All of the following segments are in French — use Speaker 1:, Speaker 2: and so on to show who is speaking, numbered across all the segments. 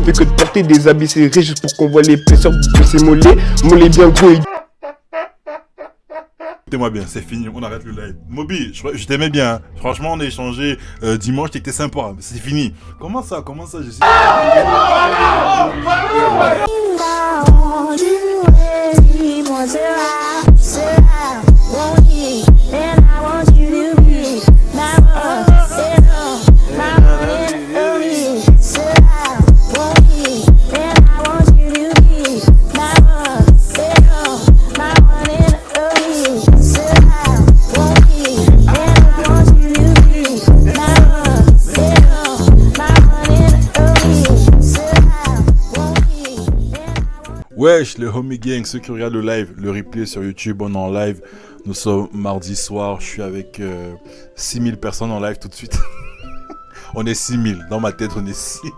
Speaker 1: fais que de porter des habits serrés juste pour qu'on voit l'épaisseur de ses mollets. Mollets bien gros et...
Speaker 2: Écoutez-moi bien, c'est fini, on arrête le live. Moby, je t'aimais bien. Hein. Franchement, on a échangé dimanche, t'étais sympa. C'est fini. Comment ça, je sais. Wesh, les homie gang, ceux qui regardent le live, le replay sur YouTube, on est en live. Nous sommes mardi soir, je suis avec 6000 personnes en live tout de suite. On est 6000, dans ma tête on est 6000.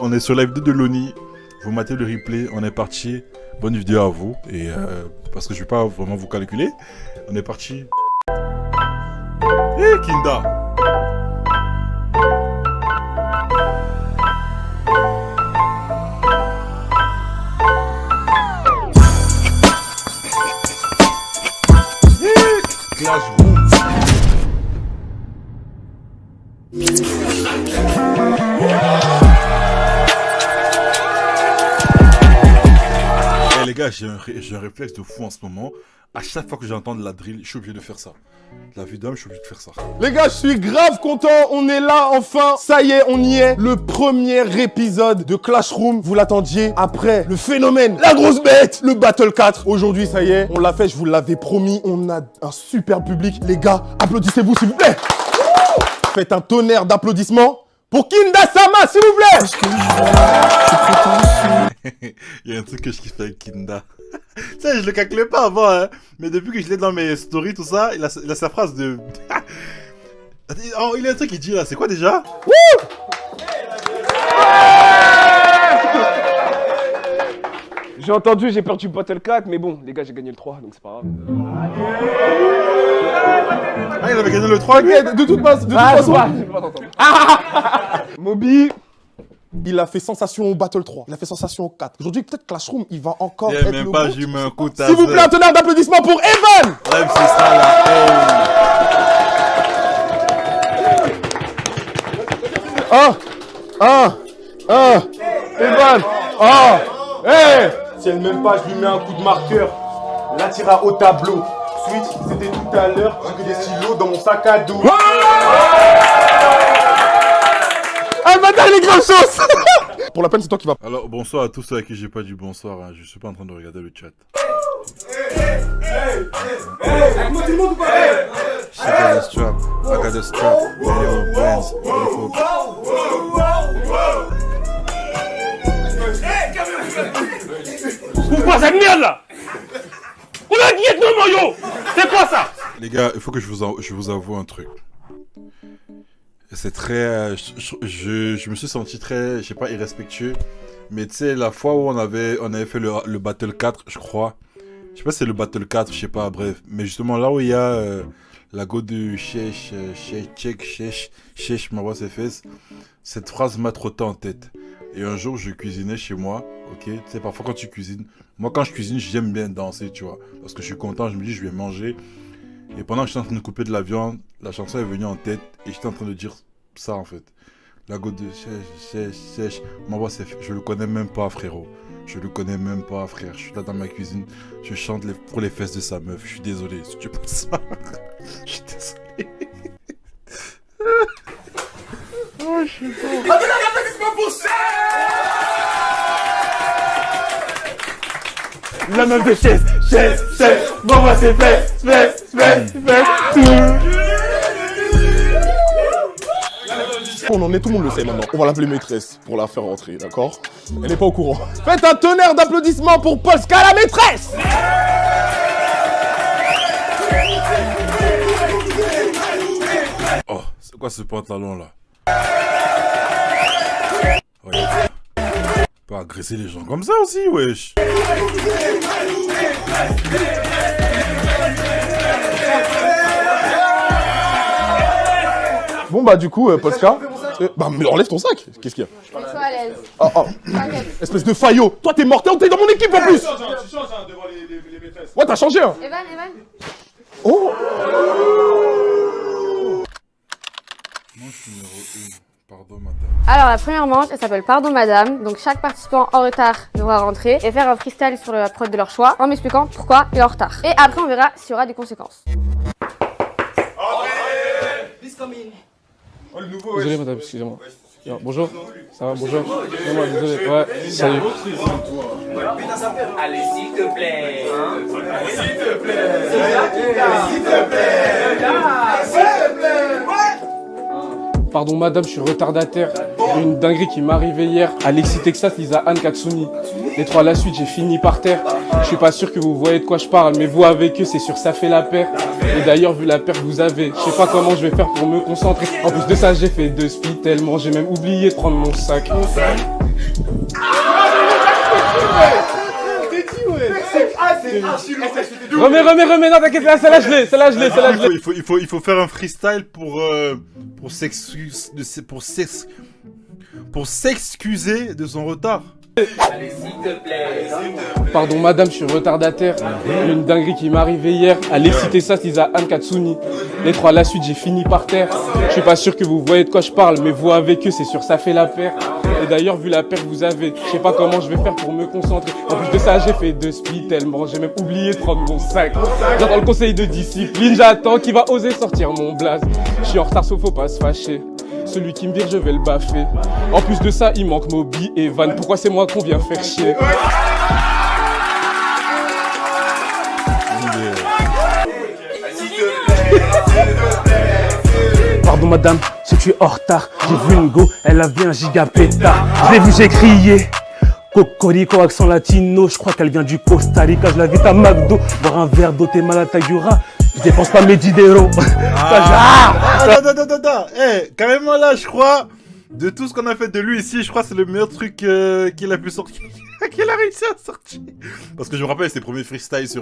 Speaker 2: On est sur live de Deloni. Vous matez le replay, on est parti. Bonne vidéo à vous. Et parce que je vais pas vraiment vous calculer. On est parti. Hey Kinda. Les gars, j'ai un réflexe de fou en ce moment. À chaque fois que j'entends de la drill, je suis obligé de faire ça. La vie d'homme, je suis obligé de faire ça.
Speaker 1: Les gars, je suis grave content, on est là enfin. Ça y est, on y est. Le premier épisode de Clash Room, vous l'attendiez. Après le phénomène, la grosse bête, le Battle 4. Aujourd'hui, ça y est, on l'a fait, je vous l'avais promis. On a un super public. Les gars, applaudissez-vous s'il vous plaît. Faites un tonnerre d'applaudissements pour Kinda Sama, s'il vous plaît.
Speaker 2: Il y a un truc que je kiffe avec Kinda. Tu sais, je le calculais pas avant, hein. Mais depuis que je l'ai dans mes stories, tout ça, il a sa phrase de... Oh, il a un truc qu'il dit là, c'est quoi déjà?
Speaker 1: J'ai entendu, j'ai perdu Battle 4, mais bon, les gars, j'ai gagné le 3, donc c'est pas grave.
Speaker 2: Ah, il avait gagné le 3,
Speaker 1: okay, de toute façon. Moby, il a fait sensation au Battle 3, il a fait sensation au 4. Aujourd'hui, peut-être Clash Room, il va encore être
Speaker 2: même
Speaker 1: le
Speaker 2: pas,
Speaker 1: GOAT.
Speaker 2: j'ai mis un coup de
Speaker 1: S'il vous plaît, un tonnerre d'applaudissements pour Evan.
Speaker 2: Ouais, c'est ça là.
Speaker 1: Evan, hey. Si elle m'aime pas, je lui mets un coup de marqueur. La tira au tableau. Switch, c'était tout à l'heure. J'ai que des stylos dans mon sac à dos. Ah, bâtard, les grandes choses. Pour la peine, c'est toi qui vas.
Speaker 2: Alors, bonsoir à tous ceux à qui j'ai pas dit bonsoir. Hein. Je suis pas en train de regarder le chat.
Speaker 1: Avec moi, tout le monde ou pas?
Speaker 2: I got a strap, I got a strap. Beautiful bands, beautiful.
Speaker 1: Pourquoi cette merde là? On a guillette nos maillots. C'est quoi ça?
Speaker 2: Les gars, il faut que je vous avoue un truc. C'est très... je me suis senti très, je sais pas, irrespectueux. Mais tu sais, la fois où on avait fait le Battle 4, je crois. Je sais pas si c'est le Battle 4, je sais pas, bref. Mais justement, là où il y a la go de Chesh, ma voix ses fesses, cette phrase m'a trotté en tête. Et un jour, je cuisinais chez moi, ok? Tu sais, parfois quand tu cuisines, moi quand je cuisine, j'aime bien danser, tu vois. Parce que je suis content, je me dis, je vais manger. Et pendant que j'étais en train de couper de la viande, la chanson est venue en tête et j'étais en train de dire ça en fait. La go de Chesh, ma voix c'est... Je le connais même pas, frérot. Je le connais même pas, frère. Je suis là dans ma cuisine, je chante pour les fesses de sa meuf. Je suis désolé, si tu penses ça. Je suis désolé. Oh, je suis pas...
Speaker 1: La meuf de Chess, bon bah c'est fait. On en est, tout le monde le sait maintenant. On va l'appeler maîtresse pour la faire rentrer, d'accord? Elle n'est pas au courant. Faites un tonnerre d'applaudissements pour Polska, la maîtresse!
Speaker 2: Oh, c'est quoi ce pantalon là? Ouais. Pas agresser les gens comme ça aussi, wesh.
Speaker 1: Bon bah du coup, Polska, Bah, mais enlève ton sac. Qu'est-ce qu'il y a?
Speaker 3: Mets-toi à l'aise.
Speaker 1: Oh, oh.
Speaker 3: T'inquiète.
Speaker 1: Espèce de faillot. Toi, t'es mortel, t'es dans mon équipe en plus.
Speaker 2: Tu changes devant les maîtresses.
Speaker 1: Ouais, t'as changé, hein.
Speaker 3: Evan.
Speaker 1: Oh.
Speaker 2: Manche numéro 1. Pardon, madame.
Speaker 3: Alors la première manche, elle s'appelle Pardon Madame. Donc chaque participant en retard devra rentrer et faire un freestyle sur la prod de leur choix en m'expliquant pourquoi il est en retard. Et après on verra s'il y aura des conséquences.
Speaker 2: Oh, le nouveau,
Speaker 4: Désolé madame, excusez-moi. Non, bonjour, ça va, bonjour. Excusez-moi, désolé, ouais, salut.
Speaker 5: Allez, s'il te plaît.
Speaker 2: S'il te plaît. S'il te plaît.
Speaker 4: Pardon madame, je suis retardataire. J'ai une dinguerie qui m'est arrivée hier. Alexis Texas, Lisa Anne Katsuni. Les trois à la suite, j'ai fini par terre. Je suis pas sûr que vous voyez de quoi je parle, mais vous avec eux, c'est sûr, ça fait la paire. Et d'ailleurs, vu la paire que vous avez, je sais pas comment je vais faire pour me concentrer. En plus de ça, j'ai fait 2 speed tellement, j'ai même oublié de prendre mon sac. Remets, non t'inquiète, là, celle-là je l'ai.
Speaker 2: Il faut faire un freestyle pour s'excuser de son retard.
Speaker 5: Allez, s'il te plaît.
Speaker 4: Pardon madame, je suis retardataire. J'ai une dinguerie qui m'est arrivée hier. Alexis Texas, Lisa Anne Katsuni. Les trois à la suite, j'ai fini par terre. Je suis pas sûr que vous voyez de quoi je parle, mais vous avec eux, c'est sûr, ça fait la paire. Et d'ailleurs, vu la paire que vous avez, je sais pas comment je vais faire pour me concentrer. En plus de ça, j'ai fait 2 speed tellement, j'ai même oublié de prendre mon sac. J'attends le conseil de discipline, j'attends qui va oser sortir mon blaze. Je suis en retard, sauf faut pas se fâcher. Celui qui me vire, je vais le baffer. En plus de ça, il manque Moby et Van. Pourquoi c'est moi qu'on vient faire chier? Pardon madame, je suis en retard. J'ai vu une go, elle avait un giga pétard. Je l'ai vu, j'ai crié. Cocorico, accent latino, je crois qu'elle vient du Costa Rica. Je l'invite à McDo, boire un verre d'eau, t'es mal à Tagura. Je dépense pas mes 10 euros.
Speaker 2: Attends. Carrément là, je crois, de tout ce qu'on a fait de lui ici, je crois que c'est le meilleur truc qu'il a pu sortir. Qu'il a réussi à sortir. Parce que je me rappelle ses premiers freestyles Ces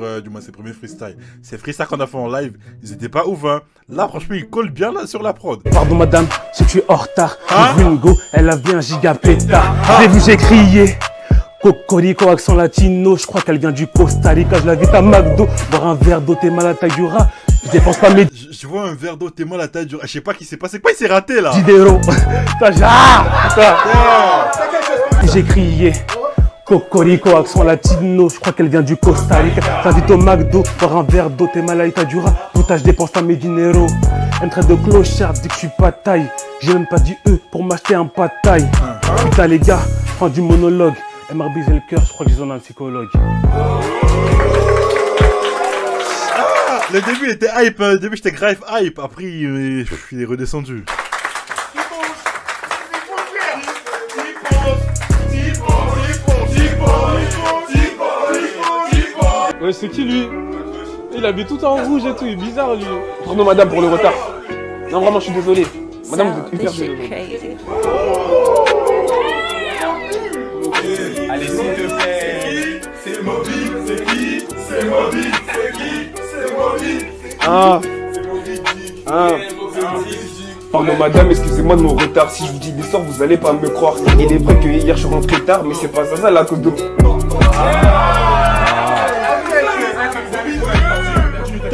Speaker 2: freestyles qu'on a fait en live, ils étaient pas ouf, hein. Là, franchement, il colle bien là sur la prod.
Speaker 4: Pardon madame, je suis en retard. J'ai vu une go, elle avait un giga pétard. Je l'ai vu, j'ai crié. Cocorico, accent latino, je crois qu'elle vient du Costa Rica. Je l'invite à McDo, boire un verre d'eau, t'es mal à Tagura. Je dépense pas mes...
Speaker 2: Je vois un verre d'eau, t'es mal à taille. Je sais pas qui s'est passé. Quoi, il s'est raté là?
Speaker 4: 10 euros. J'ai crié. Cocorico, accent latino, je crois qu'elle vient du Costa Rica. T'invite au McDo, boire un verre d'eau, t'es mal à Tagura. Putain, je dépense pas mes dinero. Un trait de clochard, dit que je suis pas taille. J'ai même pas dit pour m'acheter un pas de taille. Putain les gars, fin du monologue. Elle m'a brisé le cœur, je crois que j'ai un psychologue.
Speaker 2: Le début était hype, le début j'étais grave hype, après il est redescendu.
Speaker 4: Ouais, c'est qui lui? Il habite tout en rouge et tout, il est bizarre lui. Pardon madame pour le retard. Non vraiment je suis désolé. Madame vous êtes hyper désolé.
Speaker 5: Allez, s'il te plaît.
Speaker 2: C'est Moby, c'est qui? C'est Moby, c'est qui? C'est Moby.
Speaker 6: Pardon madame, excusez-moi de mon retard. Si je vous dis l'histoire, vous allez pas me croire. Il est vrai que hier je suis rentré tard, mais c'est pas ça la cause de...
Speaker 2: Putain,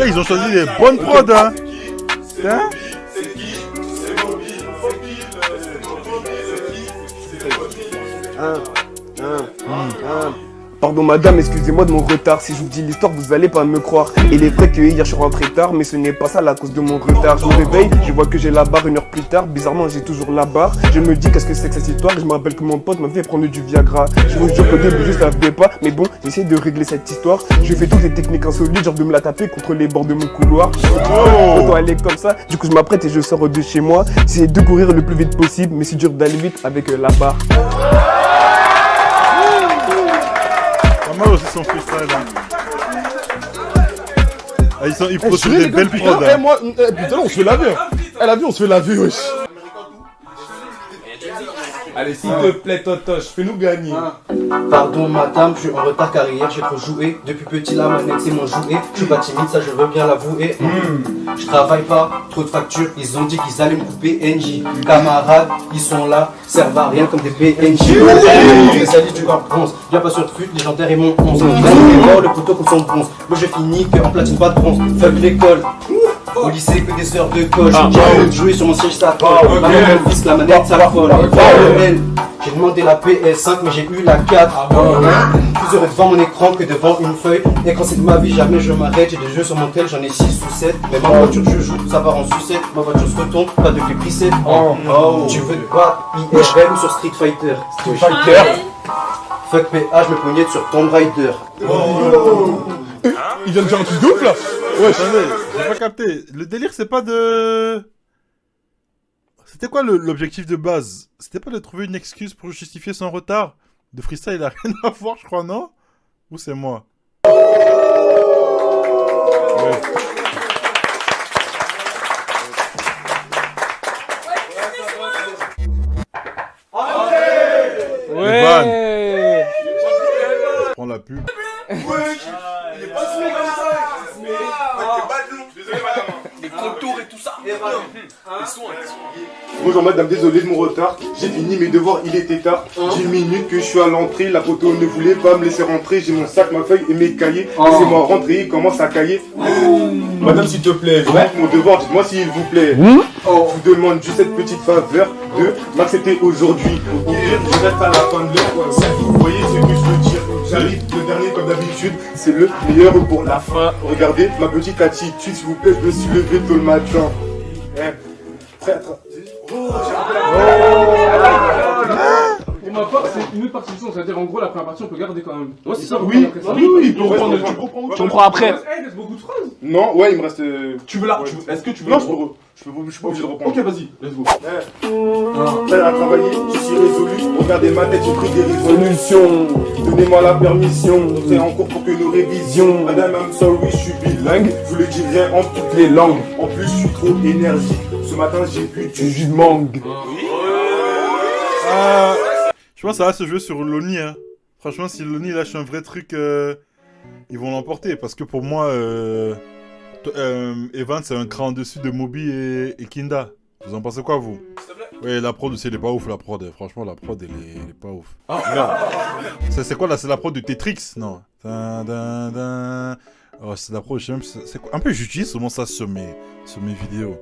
Speaker 2: ils ont choisi les bonnes prods, hein. Hein?
Speaker 6: Pardon madame, excusez-moi de mon retard. Si je vous dis l'histoire, vous allez pas me croire. Il est vrai que hier je suis rentré tard, mais ce n'est pas ça la cause de mon retard. Je me réveille, je vois que j'ai la barre 1 heure plus tard. Bizarrement, j'ai toujours la barre. Je me dis qu'est-ce que c'est que cette histoire. Je me rappelle que mon pote m'a fait prendre du Viagra. Je vous jure qu'au début je savais pas, mais bon, j'essaie de régler cette histoire. Je fais toutes les techniques insolites, genre de me la taper contre les bords de mon couloir. Autant aller comme ça, du coup je m'apprête et je sors de chez moi. J'essaie de courir le plus vite possible, mais c'est dur d'aller vite avec la barre.
Speaker 2: Pas mal aussi son freestyle, hein. Ah, ils produisent des belles prods, hein.
Speaker 1: Moi, putain, on se fait laver. Elle a vu, on se fait laver, wesh. Allez, s'il te plaît, Totoche, fais-nous gagner.
Speaker 7: Pardon madame, je suis en retard car hier j'ai trop joué. Depuis petit la manette c'est mon jouet. Je suis pas timide, ça je veux bien l'avouer. Je travaille pas, trop de factures. Ils ont dit qu'ils allaient me couper NJ. Camarades, ils sont là, servent à rien comme des PNJ. Les alliés du corps bronze, viens pas sur le fut, légendaire et mon 11. Mort le couteau comme son bronze. Moi je finis que en platine pas de bronze. Fuck l'école. Au lycée que des heures de coche. J'ai envie de jouer sur mon siège ça colle. Maman mon fils la manette ça la folle. J'ai demandé la PS5 mais j'ai eu la 4. Plus heureux devant mon écran que devant une feuille. Et quand c'est de ma vie jamais je m'arrête. J'ai des jeux sur mon tel, j'en ai 6 ou 7. Mais ma voiture je joue, ça part en sucette. Ma voiture se retourne, pas de preset. Tu veux te battre IRL ou sur Street Fighter?
Speaker 1: Street Fighter.
Speaker 7: Fuck PA, je me pognette sur Tomb Raider.
Speaker 1: Il vient de dire un truc de ouf là.
Speaker 2: Ouais, j'ai pas capté. Le délire, c'est pas de... C'était quoi l'objectif de base? C'était pas de trouver une excuse pour justifier son retard? De freestyle, il a rien à voir, je crois, non? Ou c'est moi?
Speaker 4: Ouais.
Speaker 2: Je prends la pub.
Speaker 8: Bonjour madame, désolé de mon retard. J'ai fini mes devoirs, il était tard. 10 minutes que je suis à l'entrée, la photo ne voulait pas me laisser rentrer. J'ai mon sac, ma feuille et mes cahiers. Laissez-moi rentrer, il commence à cahier. Madame s'il te plaît, je rentre mon devoir, dites-moi s'il vous plaît. Je vous demande juste cette petite faveur de m'accepter aujourd'hui. Au pire, je reste à la fin de l'heure. Si vous voyez ce que je veux dire, j'arrive le dernier comme d'habitude. C'est le meilleur pour la fin. Regardez ma petite attitude, s'il vous plaît, je me suis levé tôt le matin. Prêtre.
Speaker 4: Pour ma part, c'est une autre partie du son, c'est-à-dire en gros la première partie on peut garder quand même. Ouais, c'est ça.
Speaker 8: Oui, il peut reprendre. Tu comprends.
Speaker 4: Tu comprends après.
Speaker 8: Il reste beaucoup de phrases. Non, ouais, il me reste.
Speaker 1: Tu veux là? Est-ce que tu veux?
Speaker 8: Non, je suis pas obligé de reprendre.
Speaker 1: Ok, vas-y, let's go.
Speaker 8: Prêt à travailler, je suis résolu. Regardez ma tête, j'ai pris des résolutions. Donnez-moi la permission, c'est en cours pour que nos révisions. Madame, I'm sorry, je suis bilingue. Je vous le dirai en toutes les langues. En plus, je suis trop énergique. Ce matin, j'ai bu du jus de mangue.
Speaker 2: Je pense que ça va se jouer sur Loni, hein. Franchement, si Loni lâche un vrai truc, ils vont l'emporter. Parce que pour moi, Evan, c'est un cran en dessus de Moby et Kinda. Vous en pensez quoi, vous? Ouais, la prod aussi, elle est pas ouf, la prod. Franchement, la prod, elle est pas ouf. Ah, non. C'est quoi, là? C'est la prod de Tetrix? Non. Oh, c'est la prod, je sais même... C'est quoi? Un peu, j'utilise souvent ça sur mes vidéos.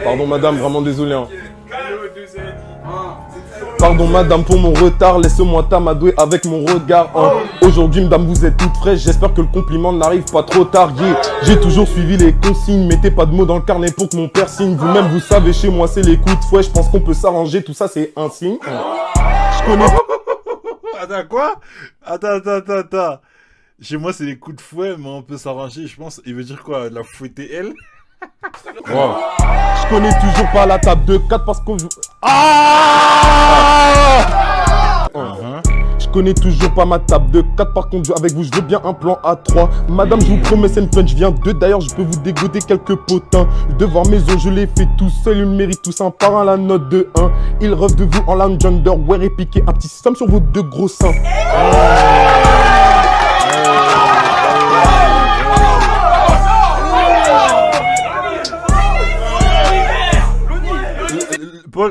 Speaker 1: Pardon madame, vraiment désolé. Hein. Pardon madame pour mon retard, laisse-moi t'amadouer avec mon regard. Hein. Aujourd'hui madame vous êtes toute fraîche, j'espère que le compliment n'arrive pas trop tard. Yeah. J'ai toujours suivi les consignes, mettez pas de mots dans le carnet pour que mon père signe. Vous-même vous savez chez moi c'est les coups de fouet, je pense qu'on peut s'arranger, tout ça c'est un signe. Je connais...
Speaker 2: Attends, quoi? Attends. Chez moi, c'est les coups de fouet, mais on peut s'arranger, je pense. Il veut dire quoi? La fouetter elle?
Speaker 1: Wow. Je connais toujours pas la table de 4 parce qu'on joue... Ah Je connais toujours pas ma table de 4, par contre avec vous je veux bien un plan A3. Madame je vous promets c'est une punch, vient de d'ailleurs je peux vous dégoter quelques potins. Le devoir maison je l'ai fait tout seul, il mérite tous un par un la note de 1. Il rêve de vous en lounge underwear et piquer un petit somme sur vos deux gros seins.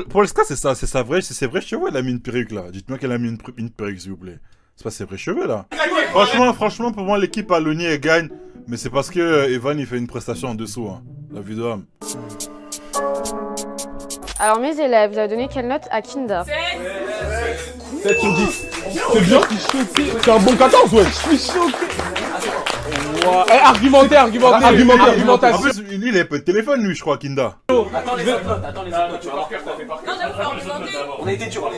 Speaker 2: Paul Ska, c'est ça, c'est vrai cheveux, elle a mis une perruque là. Dites-moi qu'elle a mis une perruque s'il vous plaît. C'est pas ses vrais cheveux là. Franchement, pour moi l'équipe à Loni elle gagne. Mais c'est parce que Evan il fait une prestation en dessous. Hein. La vue d'homme.
Speaker 3: Alors mes élèves, vous avez donné quelle note à Kinda?
Speaker 1: 7 sur 10. C'est bien. C'est un bon 14 ouais.
Speaker 4: Je suis choqué. Wow. Argumentaire.
Speaker 2: En plus, lui, il a pas de téléphone, lui, je crois, Kinda.
Speaker 5: Attends les notes, tu vas voir. On a été dur.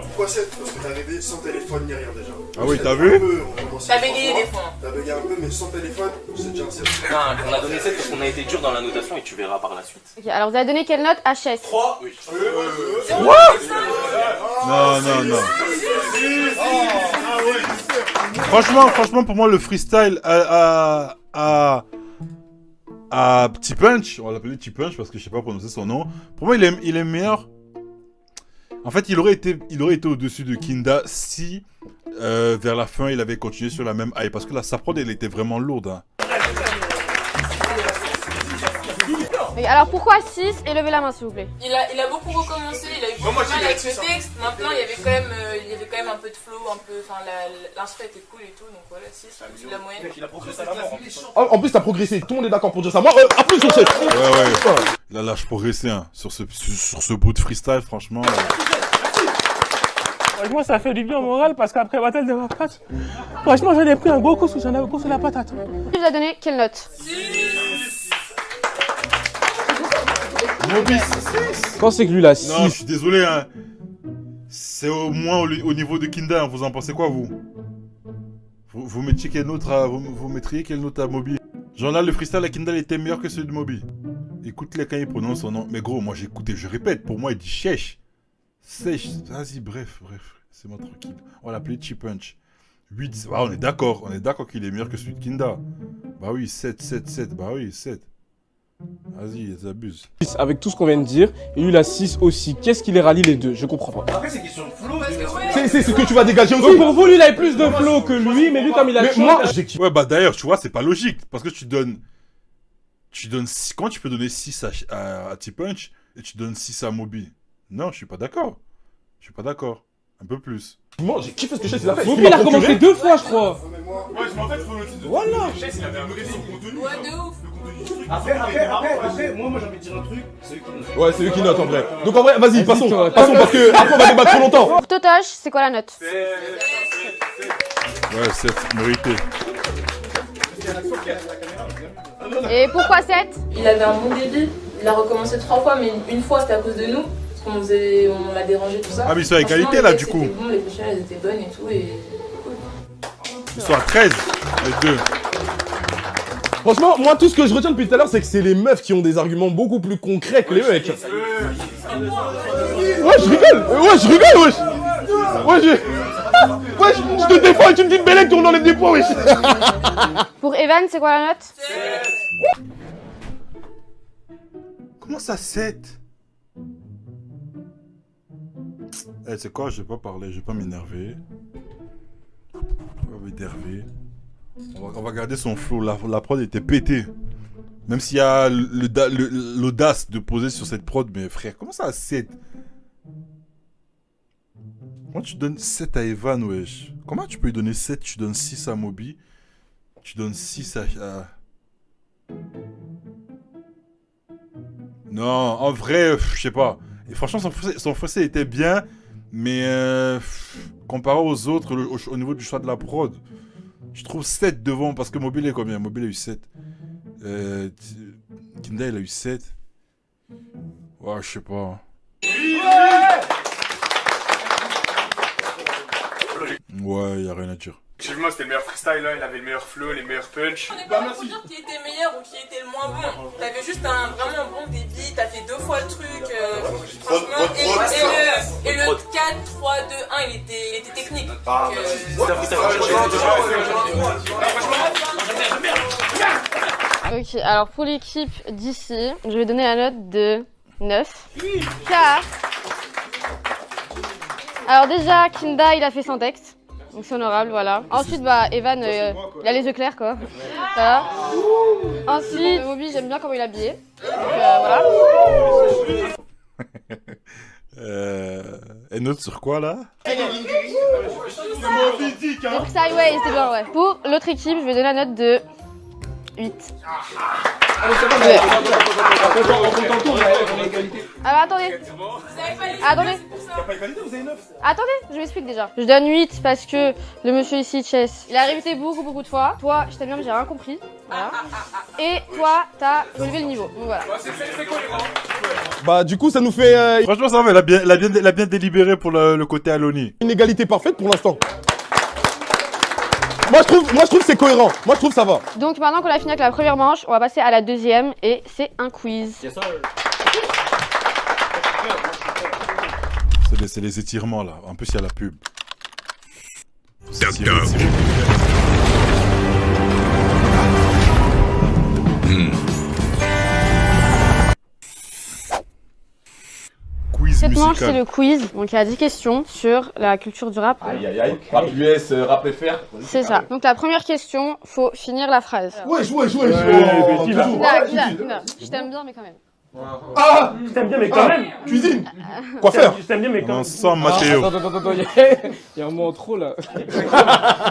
Speaker 8: Pourquoi 7? Parce que t'es arrivé sans téléphone ni rien déjà.
Speaker 2: Ah oui, t'as vu?
Speaker 5: T'as bégayé des fois.
Speaker 8: T'as bégayé un peu, mais sans téléphone, c'est déjà un 7.
Speaker 5: Non, on a donné 7 parce qu'on a été dur dans la notation et tu verras par la suite.
Speaker 3: Ok, alors vous avez donné quelle note à Chess?
Speaker 5: 3. Oui.
Speaker 2: Non. Franchement, pour moi, le freestyle à à Petit Punch. On va l'appeler Petit Punch parce que je sais pas prononcer son nom. Pour moi, il est meilleur. En fait, il aurait été au-dessus de Kinda si vers la fin il avait continué sur la même hype. Parce que là, sa prod, elle était vraiment lourde. Hein.
Speaker 3: Mais alors pourquoi 6 et levez la main s'il vous plaît?
Speaker 9: Il a beaucoup recommencé, il a eu beaucoup de mal avec le texte. Maintenant, il y avait quand même un peu de flow, enfin l'instru était cool et tout, donc voilà, 6, au-dessus de la moyenne.
Speaker 5: Il a progressé à la mort.
Speaker 1: En plus, t'as progressé. Tout le monde est d'accord pour dire ça. Moi, après, sur 7.
Speaker 2: Ouais. Là, je progressais hein, sur ce bout de freestyle, franchement.
Speaker 10: Franchement, ça fait du bien au moral parce qu'après Battle de Warcraft, franchement, j'en ai pris un gros coup, j'en avais gros sur la patate.
Speaker 3: Tu lui as donné quelle note?
Speaker 2: Moby,
Speaker 4: Quand c'est que lui, là, 6.
Speaker 2: non, je suis désolé, hein. C'est au moins au niveau de Kinda, hein. Vous en pensez quoi, vous? Vous mettiez quelle note vous mettriez quelle note à Moby? Genre là, le freestyle à Kinda était meilleur que celui de Moby. Écoute-le quand il prononce son nom. Mais gros, moi j'écoute et je répète, pour moi il dit chèche. Sèche. Vas-y, bref. C'est moi tranquille. On va l'appeler Cheap Punch. 8, ah, on est d'accord qu'il est meilleur que celui de Kinda. Bah oui, 7, bah oui, 7. Vas-y, t'abuses.
Speaker 4: Avec tout ce qu'on vient de dire, et lui, la 6 aussi. Qu'est-ce qui les rallie les deux? Je comprends pas.
Speaker 5: Après, c'est question de flow.
Speaker 1: C'est ce que tu vas dégager
Speaker 4: Donc
Speaker 1: aussi.
Speaker 4: pour vous, lui, il a plus de flow que lui, mais lui, comme il a
Speaker 1: Mais
Speaker 4: chaud,
Speaker 1: moi, j'ai
Speaker 2: Ouais, bah d'ailleurs, tu vois, c'est pas logique. Parce que tu donnes 6, comment tu peux donner 6 à T-Punch et tu donnes 6 à Moby? Non, je suis pas d'accord. Un peu plus.
Speaker 1: moi, j'ai kiffé ce que Chess il a fait.
Speaker 4: Moby, il a recommencé 2 fois, je crois.
Speaker 8: Ouais, mais en fait, faut le
Speaker 1: Voilà.
Speaker 8: Chess, il avait un vrai son contenu.
Speaker 9: Ouais, de ouf.
Speaker 7: Après, moi j'ai envie de dire un truc, c'est lui qui note.
Speaker 1: Ouais, c'est lui qui note en vrai. Donc en vrai, vas-y, passons
Speaker 4: toi.
Speaker 1: parce que après on va débattre trop longtemps.
Speaker 3: Pour Totoche, c'est quoi la note?
Speaker 2: Ouais, 7, mérité.
Speaker 3: Et pourquoi 7?
Speaker 9: Il avait un bon débit, il a recommencé 3 fois, mais une fois c'était à cause de nous, parce on l'a dérangé, tout ça.
Speaker 2: Ah, mais ils sont à égalité,
Speaker 9: Franchement,
Speaker 2: là,
Speaker 9: les
Speaker 2: du
Speaker 9: textes
Speaker 2: coup.
Speaker 9: étaient bons, les questions elles étaient bonnes et tout, et cool.
Speaker 2: Ils sont à 13, les deux.
Speaker 1: Franchement, moi tout ce que je retiens depuis tout à l'heure, c'est que c'est les meufs qui ont des arguments beaucoup plus concrets que les mecs. Ouais, je rigole. Wesh. Ouais, je te défends et tu me dis Bélec, tu enlèves des points, wesh.
Speaker 3: Pour Evan, c'est quoi la note?
Speaker 2: Comment ça, 7? Eh, c'est quoi? Je vais pas parler, je vais pas m'énerver. On va garder son flow. La prod était pétée. Même s'il y a l'audace de poser sur cette prod, mais frère, comment ça, 7? Comment tu donnes 7 à Evan, wesh? Comment tu peux lui donner 7? Tu donnes 6 à Moby. Tu donnes 6 à... Non, en vrai, je sais pas. Et franchement, son français était bien, mais comparé aux autres, au niveau du choix de la prod, je trouve 7 devant, parce que Mobile est combien? Mobile a eu 7. Kinda, il a eu 7. Ouais, je sais pas. Ouais, y a rien à dire.
Speaker 8: Effectivement, c'était le meilleur freestyle, hein. Il avait le meilleur flow, les meilleurs punch.
Speaker 9: On n'est pas là pour dire qui était meilleur ou qui était le moins bon. T'avais juste vraiment un bon débit, t'as fait 2 fois le truc. Franchement, et le 4, 3, 2, 1, il était technique.
Speaker 3: Ok, alors pour l'équipe d'ici, je vais donner la note de 9. Car... Alors déjà, Kinda, il a fait sans texte. Donc c'est honorable, voilà. Ensuite, bah, Evan, il a les yeux clairs, quoi. Voilà. Ensuite, Moby, j'aime bien comment il est habillé. Donc voilà.
Speaker 2: Et note sur quoi, là?
Speaker 3: Donc ça, ouais, c'était bien, ouais. Pour l'autre équipe, je vais donner la note de 8. Ouais. Ah bah attendez. Attendez. Attendez, je m'explique déjà. Je donne 8 parce que le monsieur ici, Chess, il a répété beaucoup de fois. Toi, je t'aime bien mais j'ai rien compris. Voilà. Et toi, t'as relevé le niveau. Donc voilà.
Speaker 1: Bah du coup ça nous fait
Speaker 2: Franchement, ça va, elle a bien délibéré pour le côté Aloni.
Speaker 1: une égalité parfaite pour l'instant. Moi je trouve que c'est cohérent. Moi je trouve que ça va.
Speaker 3: Donc maintenant qu'on a fini avec la première manche, on va passer à la deuxième et c'est un quiz.
Speaker 2: C'est les étirements, là. En plus, il y a la pub.
Speaker 3: Dimanche,
Speaker 2: musical.
Speaker 3: c'est le quiz. Donc, il y a 10 questions sur la culture du rap.
Speaker 1: Aïe aïe aïe. Rap US, rap FR.
Speaker 3: C'est ça. Donc, la première question, faut finir la phrase.
Speaker 1: Ouais, jouez.
Speaker 10: Betty, là.
Speaker 3: Kina, je t'aime bien, mais quand même.
Speaker 1: Ah,
Speaker 10: Je t'aime bien, mais quand même.
Speaker 1: cuisine. Quoi faire?
Speaker 10: Je t'aime bien, mais quand
Speaker 2: On
Speaker 10: même.
Speaker 2: sent Mathéo.
Speaker 4: Attends, il y a un mot en trop là.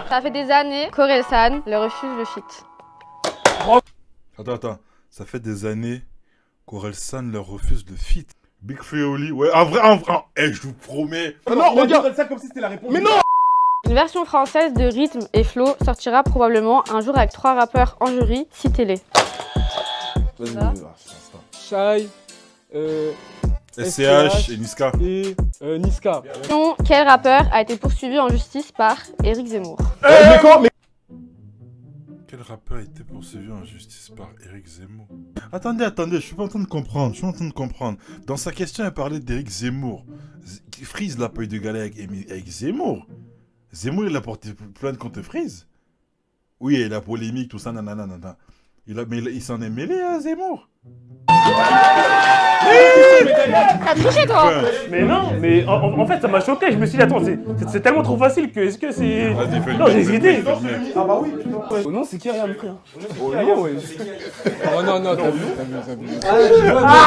Speaker 3: Ça fait des années qu'Orelsan le refuse le feat.
Speaker 2: Attends. Ça fait des années qu'Orelsan leur refuse le feat. Big Freoli, ouais, en vrai, je vous promets.
Speaker 1: Non, regarde ça comme si c'était la réponse. Mais non.
Speaker 3: Une version française de Rythme et Flow sortira probablement un jour avec 3 rappeurs en jury. Citez-les.
Speaker 4: Shai,
Speaker 2: SCH et Niska.
Speaker 4: et Niska.
Speaker 3: Quel rappeur a été poursuivi en justice par Éric Zemmour?
Speaker 1: Mais quand?
Speaker 2: Quel rappeur a été poursuivi en justice par Éric Zemmour? Attendez, je suis pas en train de comprendre, Dans sa question, elle parlait d'Éric Zemmour. Freeze n'a pas eu de galère avec Zemmour. Zemmour, il a porté plainte contre Freeze. Oui, et la polémique, tout ça, nanana. Mais il s'en est mêlé à Zemmour.
Speaker 3: T'as triché, toi?
Speaker 10: Mais non, mais en fait, ça m'a choqué. Je me suis dit, attends, c'est tellement trop facile que est-ce que c'est.
Speaker 2: Vas-y, fais le
Speaker 10: Non,
Speaker 2: mec,
Speaker 10: j'ai
Speaker 2: fais le
Speaker 10: hésité.
Speaker 2: mec, fais le mec.
Speaker 1: Ah bah oui.
Speaker 4: Oh non, c'est qui rien frère? Oh non, ouais. Oh non, t'abuses.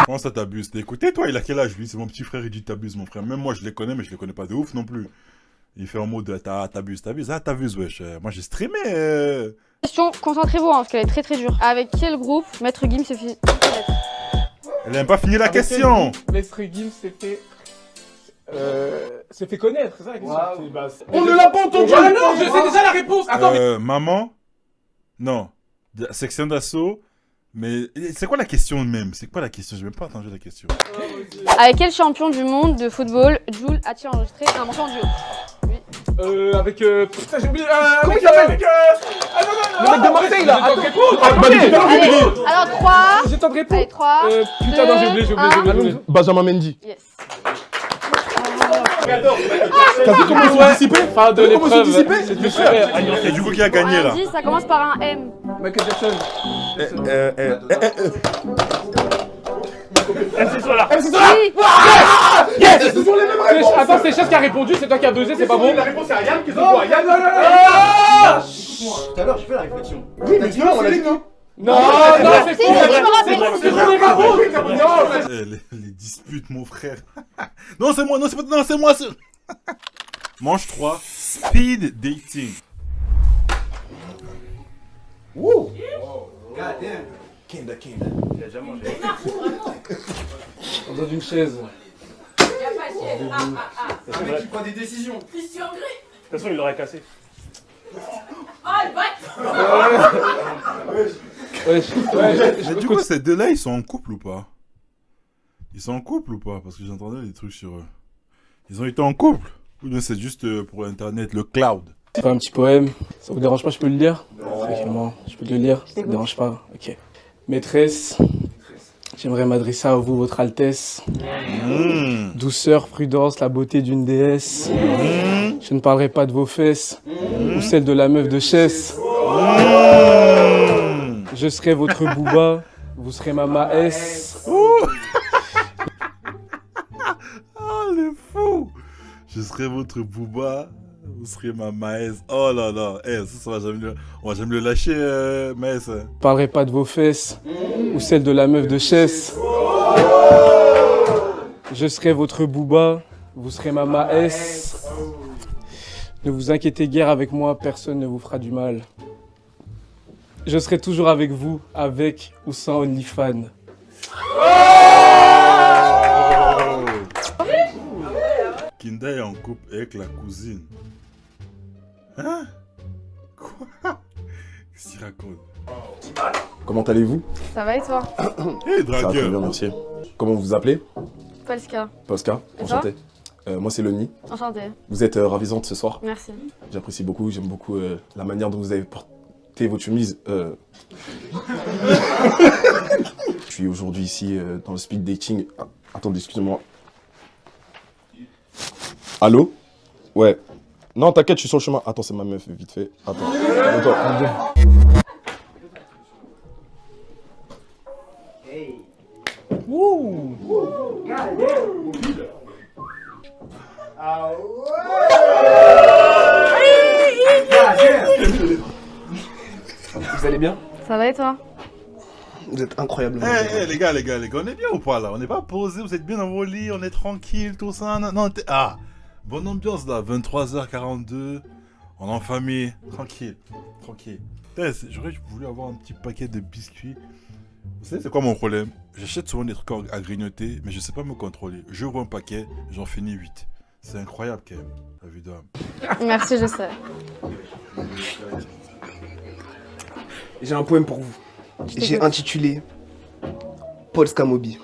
Speaker 2: Comment ça t'abuses? T'as écouté, toi? Il a quel âge, lui? C'est mon petit frère, il dit t'abuses, mon frère. Même moi, je les connais, mais je les connais pas de ouf non plus. Il fait en mode t'abuses. Ah, t'abuses, wesh. Moi, j'ai streamé.
Speaker 3: Question, concentrez-vous, hein, parce qu'elle est très très dure. Avec quel groupe Maître Gims se fait connaître?
Speaker 2: Elle a même pas fini la question.
Speaker 4: Maître Gims s'est fait connaître, c'est ça la question?
Speaker 1: On ne l'a pas entendu.
Speaker 4: Ah non, je sais déjà la réponse. Attends, mais...
Speaker 2: Maman? Non. Section d'assaut. Mais c'est quoi la question même? C'est quoi la question? J'ai même pas entendu la question.
Speaker 3: Avec quel champion du monde de football Jul a-t-il enregistré un morceau en duo?
Speaker 4: Avec putain, j'ai oublié.
Speaker 6: Comment il s'appelle? Le mec de Marseille là.
Speaker 3: Allez, alors 3.
Speaker 4: J'ai le temps de répondre.
Speaker 3: Allez, 3.
Speaker 4: Putain, non, j'ai oublié.
Speaker 1: Benjamin Mendy.
Speaker 3: Yes.
Speaker 1: T'as vu comment ils sont dissipés?
Speaker 4: Fin de l'épreuve.
Speaker 1: dissipés?
Speaker 4: C'est super.
Speaker 2: Et du coup, qui a gagné là?
Speaker 3: Indice, ça commence par un M.
Speaker 4: Michael Jackson.
Speaker 10: MC Solar.
Speaker 3: Oui.
Speaker 1: Yes. Ce sont les mêmes réponses.
Speaker 4: Attends, c'est Chess qui a répondu, c'est toi qui as buzzé, c'est pas bon.
Speaker 1: La réponse c'est à Yann. Qu'est-ce que quoi? Yann.
Speaker 7: Tout à l'heure, j'ai fait la réflexion.
Speaker 1: Oui, mais justement, on l'a dit non.
Speaker 4: Non, c'est
Speaker 3: Si,
Speaker 4: faux.
Speaker 3: je me rappelle.
Speaker 2: Les disputes, mon frère. Non, c'est moi. Manche 3. Speed dating.
Speaker 1: Wouh.
Speaker 7: Il a déjà mangé.
Speaker 4: On besoin d'une chaise.
Speaker 7: Un mec qui prend des décisions.
Speaker 9: Christian Grey.
Speaker 10: De toute façon, il l'aurait cassé.
Speaker 9: Ah, le bat.
Speaker 4: Ouais,
Speaker 2: Mais du coup, ces deux-là, ils sont en couple ou pas? Parce que j'entendais des trucs sur eux. Ils ont été en couple? Ou bien c'est juste pour Internet, le cloud?
Speaker 4: C'est un petit poème. Ça vous dérange pas, je peux le lire? Tranquillement, je peux le lire, ça vous dérange pas? Ok. Maîtresse, j'aimerais m'adresser à vous, votre Altesse. Douceur, prudence, la beauté d'une déesse. Je ne parlerai pas de vos fesses ou celle de la meuf de Chess. Je serai votre Booba, vous serez ma maès.
Speaker 2: Ah, le fou! Je serai votre Booba, vous serez ma Maës. Oh là là, ça va jamais on va jamais le lâcher, Maës.
Speaker 4: Je ne parlerai pas de vos fesses ou celle de la meuf de Chess. Je serai votre Booba, vous serez ma maès. Ne vous inquiétez guère avec moi, personne ne vous fera du mal. Je serai toujours avec vous, avec ou sans OnlyFans.
Speaker 2: Kinda est en couple avec la cousine. Hein? Quoi? Qu'est-ce qu'il raconte?
Speaker 1: Comment allez-vous?
Speaker 3: Ça va et toi?
Speaker 2: Hé,
Speaker 1: Ça va très
Speaker 2: dragueur!
Speaker 1: bien, merci. Comment vous vous appelez?
Speaker 3: Polska.
Speaker 1: Polska, enchanté. Moi c'est Loni.
Speaker 3: Enchantée.
Speaker 1: Vous êtes ravisante ce soir.
Speaker 3: Merci.
Speaker 1: J'apprécie beaucoup, j'aime beaucoup la manière dont vous avez porté votre chemise. Je suis aujourd'hui ici dans le speed dating. Ah, attendez, excusez-moi. Allô? Ouais. Non, t'inquiète, je suis sur le chemin. Attends, c'est ma meuf, vite fait. Attends.
Speaker 6: Vous allez bien?
Speaker 3: Ça va et toi?
Speaker 6: Vous êtes incroyables.
Speaker 2: Les gars, on est bien ou pas là? On n'est pas posé, vous êtes bien dans vos lits, on est tranquille, tout ça. Non, ah, bonne ambiance là, 23h42, on est en famille, tranquille. J'aurais voulu avoir un petit paquet de biscuits. Vous savez, c'est quoi mon problème? J'achète souvent des trucs à grignoter, mais je sais pas me contrôler. J'ouvre un paquet, j'en finis 8. C'est incroyable quand même, la vie d'homme.
Speaker 3: Merci, je sais.
Speaker 6: J'ai un poème pour vous. J'ai intitulé Polska Mobi.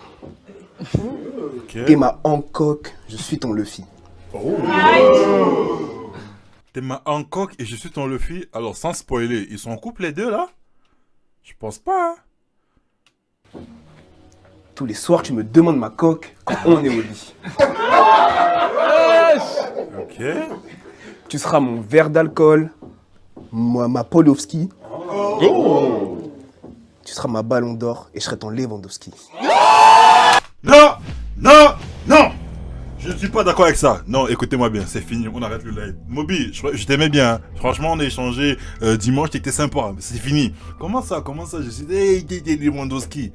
Speaker 2: Ok.
Speaker 6: T'es ma Hancock, je suis ton Luffy.
Speaker 2: T'es ma Hancock et je suis ton Luffy. Alors sans spoiler, ils sont en couple les deux là? Je pense pas. Hein.
Speaker 6: Tous les soirs, tu me demandes ma coque quand on est au lit.
Speaker 2: Ok.
Speaker 6: Tu seras mon verre d'alcool, moi ma Polowski. Tu seras ma ballon d'or et je serai ton Lewandowski.
Speaker 2: Non. Je ne suis pas d'accord avec ça. Non, écoutez-moi bien, c'est fini, on arrête le live. Moby, je t'aimais bien. Hein. Franchement, on a échangé dimanche, t'étais sympa. Mais c'est fini. Comment ça? Je suis Lewandowski.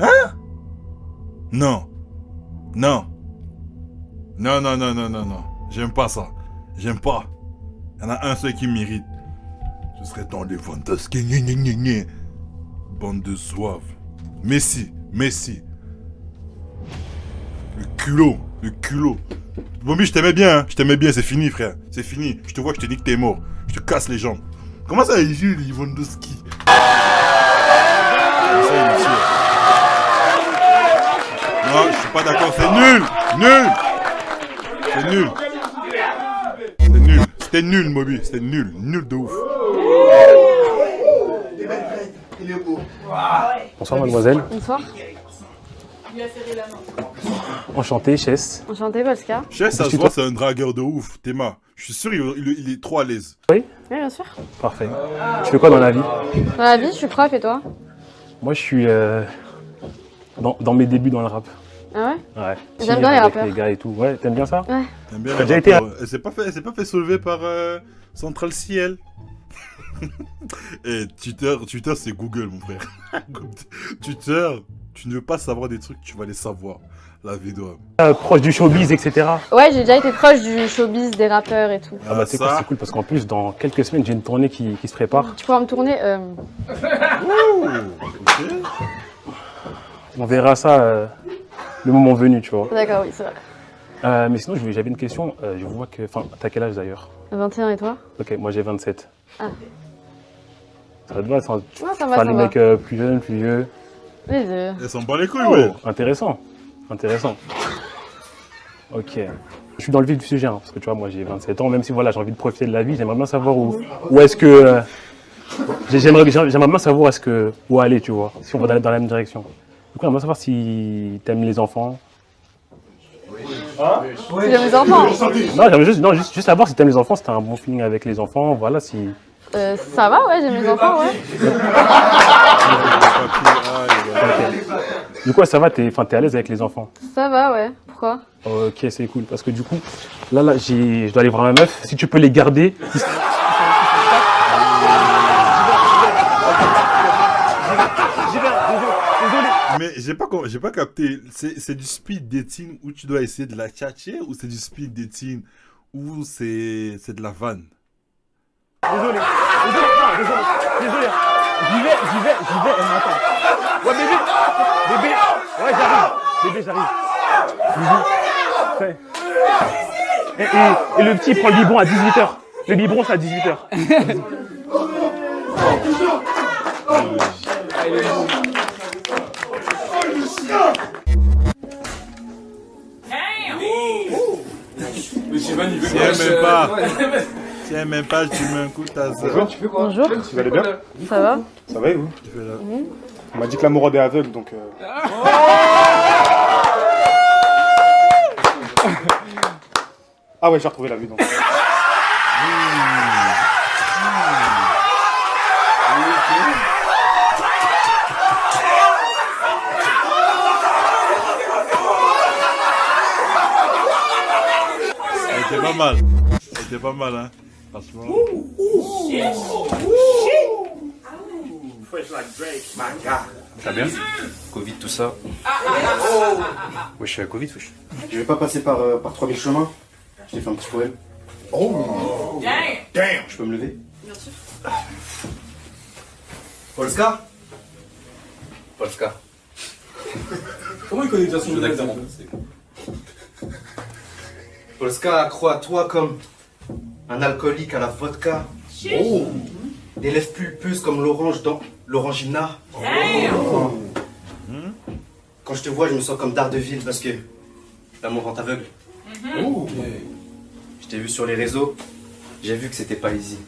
Speaker 2: Hein? Non. J'aime pas ça. J'aime pas. Il y en a un seul qui mérite. Ce serait ton Lewandowski. Bande de zouaves. Messi. Le culot. Bobby, je t'aimais bien, c'est fini, frère. C'est fini. Je te vois, je te dis que t'es mort. Je te casse les jambes. Comment ça, il joue Lewandowski? Non, je suis pas d'accord, c'est nul. C'était nul, Moby, c'était nul de ouf.
Speaker 10: Bonsoir mademoiselle.
Speaker 3: Bonsoir.
Speaker 10: Enchanté, Chess.
Speaker 3: Enchanté, Polska.
Speaker 2: Chef, ça se voit, c'est un dragueur de ouf, Théma. Je suis sûr, il est trop à l'aise.
Speaker 10: Oui?
Speaker 3: Oui, bien sûr.
Speaker 10: Parfait. Tu fais quoi dans la vie?
Speaker 3: Dans la vie, je suis prof et toi?
Speaker 10: Moi, je suis dans mes débuts dans le rap.
Speaker 3: Ah ouais?
Speaker 10: Ouais.
Speaker 3: J'aime bien les
Speaker 10: avec
Speaker 3: rappeurs.
Speaker 10: les gars et tout. Ouais, t'aimes bien ça?
Speaker 3: Ouais.
Speaker 2: T'aimes bien
Speaker 10: T'as
Speaker 2: les
Speaker 10: déjà
Speaker 2: rappeurs. Elle s'est pas fait soulever par Central Ciel. Et Twitter, c'est Google, mon frère. Twitter, tu ne veux pas savoir des trucs, tu vas les savoir. La vidéo.
Speaker 10: Proche du showbiz, etc.
Speaker 3: Ouais, j'ai déjà été proche du showbiz, des rappeurs et tout.
Speaker 10: Ah bah c'est cool, c'est cool parce qu'en plus, dans quelques semaines, j'ai une tournée qui se prépare.
Speaker 3: Tu pourras me tourner
Speaker 2: Ok.
Speaker 10: On verra ça le moment venu, tu vois.
Speaker 3: D'accord, oui, c'est vrai.
Speaker 10: Mais sinon, j'avais une question. Je vois que... Enfin, t'as quel âge d'ailleurs?
Speaker 3: 21 et toi?
Speaker 10: Ok, moi j'ai 27.
Speaker 3: Ah.
Speaker 10: Ça te va? Ça, tu
Speaker 3: Ouais, ça va,
Speaker 10: parles
Speaker 3: ça
Speaker 10: les
Speaker 3: va.
Speaker 10: mecs plus jeunes, plus vieux.
Speaker 3: Les deux.
Speaker 2: Elles s'en bat les couilles, ouais.
Speaker 10: Intéressant. Ok. Je suis dans le vif du sujet, hein, parce que tu vois, moi j'ai 27 ans, même si voilà, j'ai envie de profiter de la vie, j'aimerais bien savoir où est-ce que... j'aimerais bien savoir où aller, tu vois, si on va dans la même direction. Du coup, j'aimerais bien savoir si t'aimes les enfants.
Speaker 3: Si j'aime les enfants.
Speaker 10: Non, j'aimerais juste savoir si t'aimes les enfants, si t'as un bon feeling avec les enfants, voilà, si...
Speaker 3: Ça va, ouais, j'aime les enfants, ouais.
Speaker 10: Du coup, ça va, t'es à l'aise avec les enfants?
Speaker 3: Ça va, ouais. Pourquoi?
Speaker 10: Ok, c'est cool, parce que du coup, là, je dois aller voir ma meuf, si tu peux les garder...
Speaker 2: Mais j'ai pas capté. C'est du speed dating où tu dois essayer de la tchatcher ou c'est du speed dating où c'est de la vanne?
Speaker 10: Désolé. J'y vais, elle m'attend. Ouais, bébé, ouais, j'arrive. Bisous. Et le petit prend le biberon à 18h. Le biberon, c'est à 18h.
Speaker 2: Tiens même pas, tu mets un coup de tasse.
Speaker 3: Bonjour.
Speaker 8: Vous allez bien?
Speaker 3: Ça va?
Speaker 8: Ça va et vous? On m'a dit que la morade est aveugle, donc... Ah ouais, j'ai retrouvé la vue, donc.
Speaker 2: pas mal. C'était pas mal, hein. Franchement.
Speaker 7: T'as bien? Covid, tout ça. Ouais, je suis à Covid, wesh. Je vais pas passer par 3000 chemins. Je t'ai fait un petit poème. Damn! Je peux me lever?
Speaker 9: Bien sûr.
Speaker 7: Polska? Polska.
Speaker 4: Comment il connaît déjà son
Speaker 7: accent? Polska accroît à toi comme un alcoolique à la vodka. Des lèvres pulpeuses comme l'orange dans l'orangina. Quand je te vois, je me sens comme Daredevil parce que l'amour rend aveugle. Je t'ai vu sur les réseaux, j'ai vu que c'était pas easy.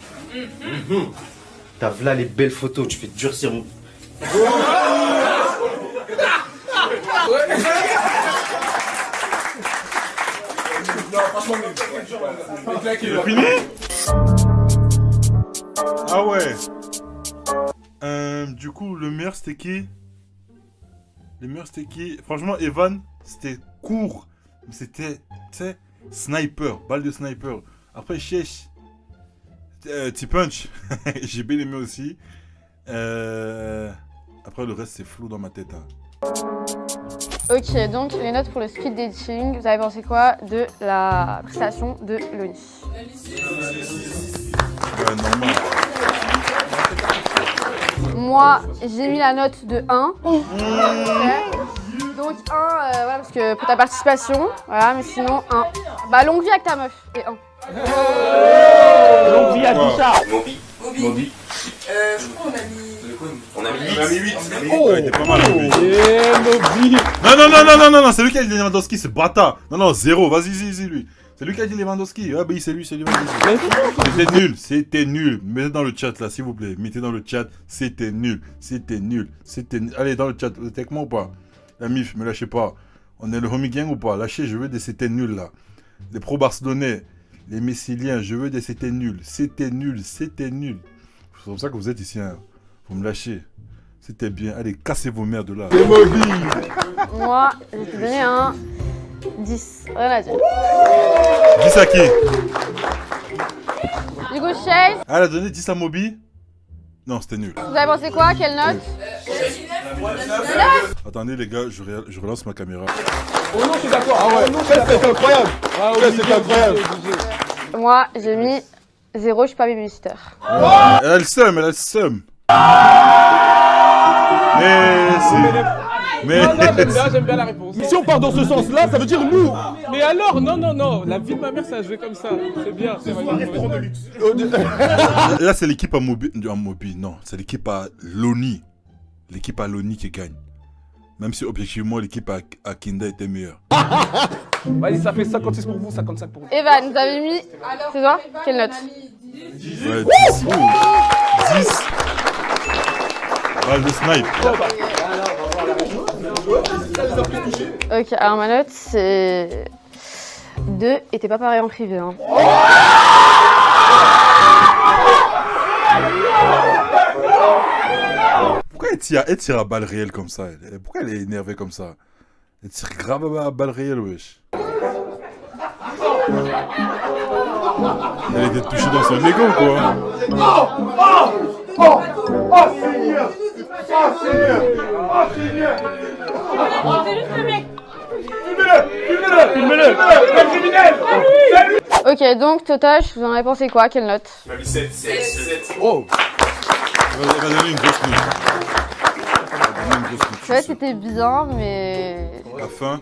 Speaker 7: T'as v'là les belles photos, tu fais durcir mon...
Speaker 2: C'est fini? Ah ouais. Du coup, le meilleur c'était qui? Le meilleur c'était qui? Franchement, Evan, c'était court. C'était, tu sais, sniper, balle de sniper. Après, Chesh, T-Punch, j'ai bien aimé aussi. Après, le reste, c'est flou dans ma tête. Hein.
Speaker 3: Ok, donc les notes pour le speed dating, vous avez pensé quoi de la prestation de Loni?
Speaker 2: Ouais, normal.
Speaker 3: Moi, j'ai mis la note de 1. Donc 1, voilà, parce que pour ta participation, voilà, mais sinon 1. Bah, longue vie avec ta meuf, et 1.
Speaker 10: Longue vie à Tisha.
Speaker 7: Moby.
Speaker 9: Je crois qu'on a mis...
Speaker 7: On a mis 8.
Speaker 2: Ouais, il était pas mal, Moby.
Speaker 4: Moby.
Speaker 2: Non, c'est lui qui a dit Lewandowski, c'est bâtard. Non, 0, vas-y, lui. C'est lui qui a dit Lewandowski. Ah, bah, c'est lui. C'était nul. Mettez dans le chat, là, s'il vous plaît. Mettez dans le chat, c'était nul. Allez, dans le chat, vous êtes avec moi ou pas? La MIF, me lâchez pas. On est le homie gang ou pas? Lâchez, je veux des c'était nul, là. Les pro-barcelonais, les messiliens, je veux des c'était nul. C'était nul. C'est pour ça que vous êtes ici, hein. Vous me lâchez. C'était bien. Allez, cassez vos mères de là. C'est mobile.
Speaker 3: Moi, je vais te donner un 10. Rien à dire.
Speaker 2: 10 à qui?
Speaker 3: Du coup, Chase,
Speaker 2: Elle a donné 10 à Moby? Non, c'était nul.
Speaker 3: vous avez pensé quoi? Quelle note?
Speaker 2: Attendez, les gars, je relance ma caméra.
Speaker 4: Oh non, je suis d'accord.
Speaker 1: Ah ouais, c'est incroyable. C'est incroyable.
Speaker 3: Moi, j'ai mis 0, je suis pas babysitter.
Speaker 2: Elle a le seum. Mais
Speaker 4: J'aime bien la réponse.
Speaker 1: Si on part dans ce sens-là, ça veut dire nous.
Speaker 4: Mais alors, non, la vie de ma mère, ça a joué comme ça. C'est bien.
Speaker 2: là, c'est l'équipe à Moby. Non, c'est l'équipe à Loni. L'équipe à Loni qui gagne. Même si objectivement, l'équipe à Kinda était meilleure.
Speaker 4: Vas-y, ça fait 56 pour vous, 55 pour vous.
Speaker 3: Evan, vous avez mis. C'est toi? Quelle note?
Speaker 2: Ouais, 10. 10. Balle de snipe.
Speaker 3: Ok, alors ma note c'est 2 et t'es pas pareil en privé. Hein.
Speaker 2: Pourquoi elle tire à balle réelle comme ça? Pourquoi elle est énervée comme ça? Elle tire grave à balle réelle, wesh. Elle était touchée dans son ego, quoi.
Speaker 3: Ok, donc Totoche, vous en avez pensé quoi? Quelle note?
Speaker 2: Oh. Elle va donner une grosse nuit.
Speaker 3: Ouais, c'était bien, mais...
Speaker 2: La fin.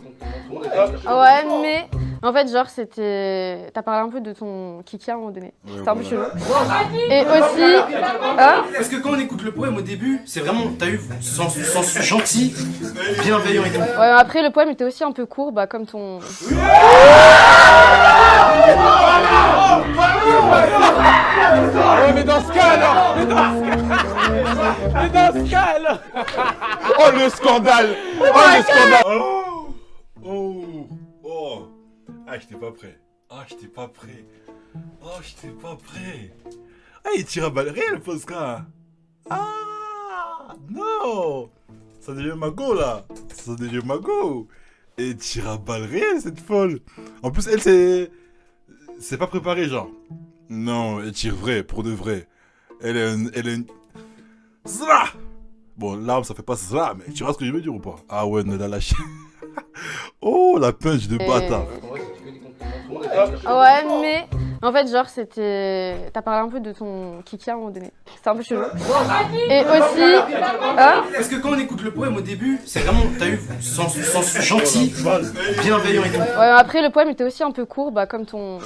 Speaker 3: Ouais, mais... En fait, genre, c'était... T'as parlé un peu de ton kiki à un moment donné.
Speaker 2: Ouais,
Speaker 3: c'était un peu
Speaker 2: voilà.
Speaker 3: chelou. Et aussi... Hein?
Speaker 7: Parce que quand on écoute le poème au début, c'est vraiment, t'as eu sens gentil, bienveillant et tout.
Speaker 3: Ouais, mais après, le poème était aussi un peu court, bah, comme ton...
Speaker 4: Ouais, mais dans ce cas alors.
Speaker 1: Oh, le scandale.
Speaker 2: Oh. Ah, j'étais pas prêt. Ah, il tire à balle réelle, Posca. Ah, non. Ça devient Mago, là. Et tire à balle réelle, cette folle. En plus, elle, c'est pas préparé, genre. Non, elle tire vrai, pour de vrai. Elle est une... Zra! Bon, l'arme, ça fait pas zra, mais tu vois ce que je veux dire ou pas? Ah ouais, ne la lâche. Oh, la punch de bâtard.
Speaker 3: Ouais, mais en fait, genre, c'était. T'as parlé un peu de ton kiki à un moment donné. C'était un peu chelou. Et aussi. Hein?
Speaker 7: Parce que quand on écoute le poème au début, c'est vraiment. T'as eu sens gentil, bienveillant et tout.
Speaker 3: Ouais, après, le poème était aussi un peu court, bah, comme ton.
Speaker 1: Ouais,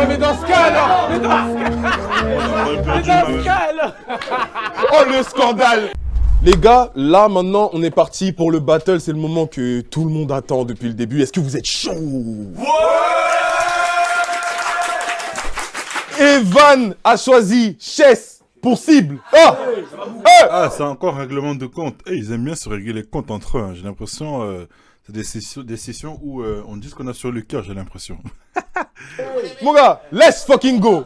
Speaker 1: mais dans ce cas alors. Mais dans ce cas alors. Oh, le scandale. Les gars, là maintenant on est parti pour le battle, c'est le moment que tout le monde attend depuis le début. Est-ce que vous êtes chaud? Evan a choisi Chess pour cible.
Speaker 2: Ah, c'est encore règlement de compte. Hey, ils aiment bien se régler les comptes entre eux. Hein. J'ai l'impression, c'est des sessions où on dit ce qu'on a sur le cœur, j'ai l'impression.
Speaker 1: Mon gars, let's fucking go.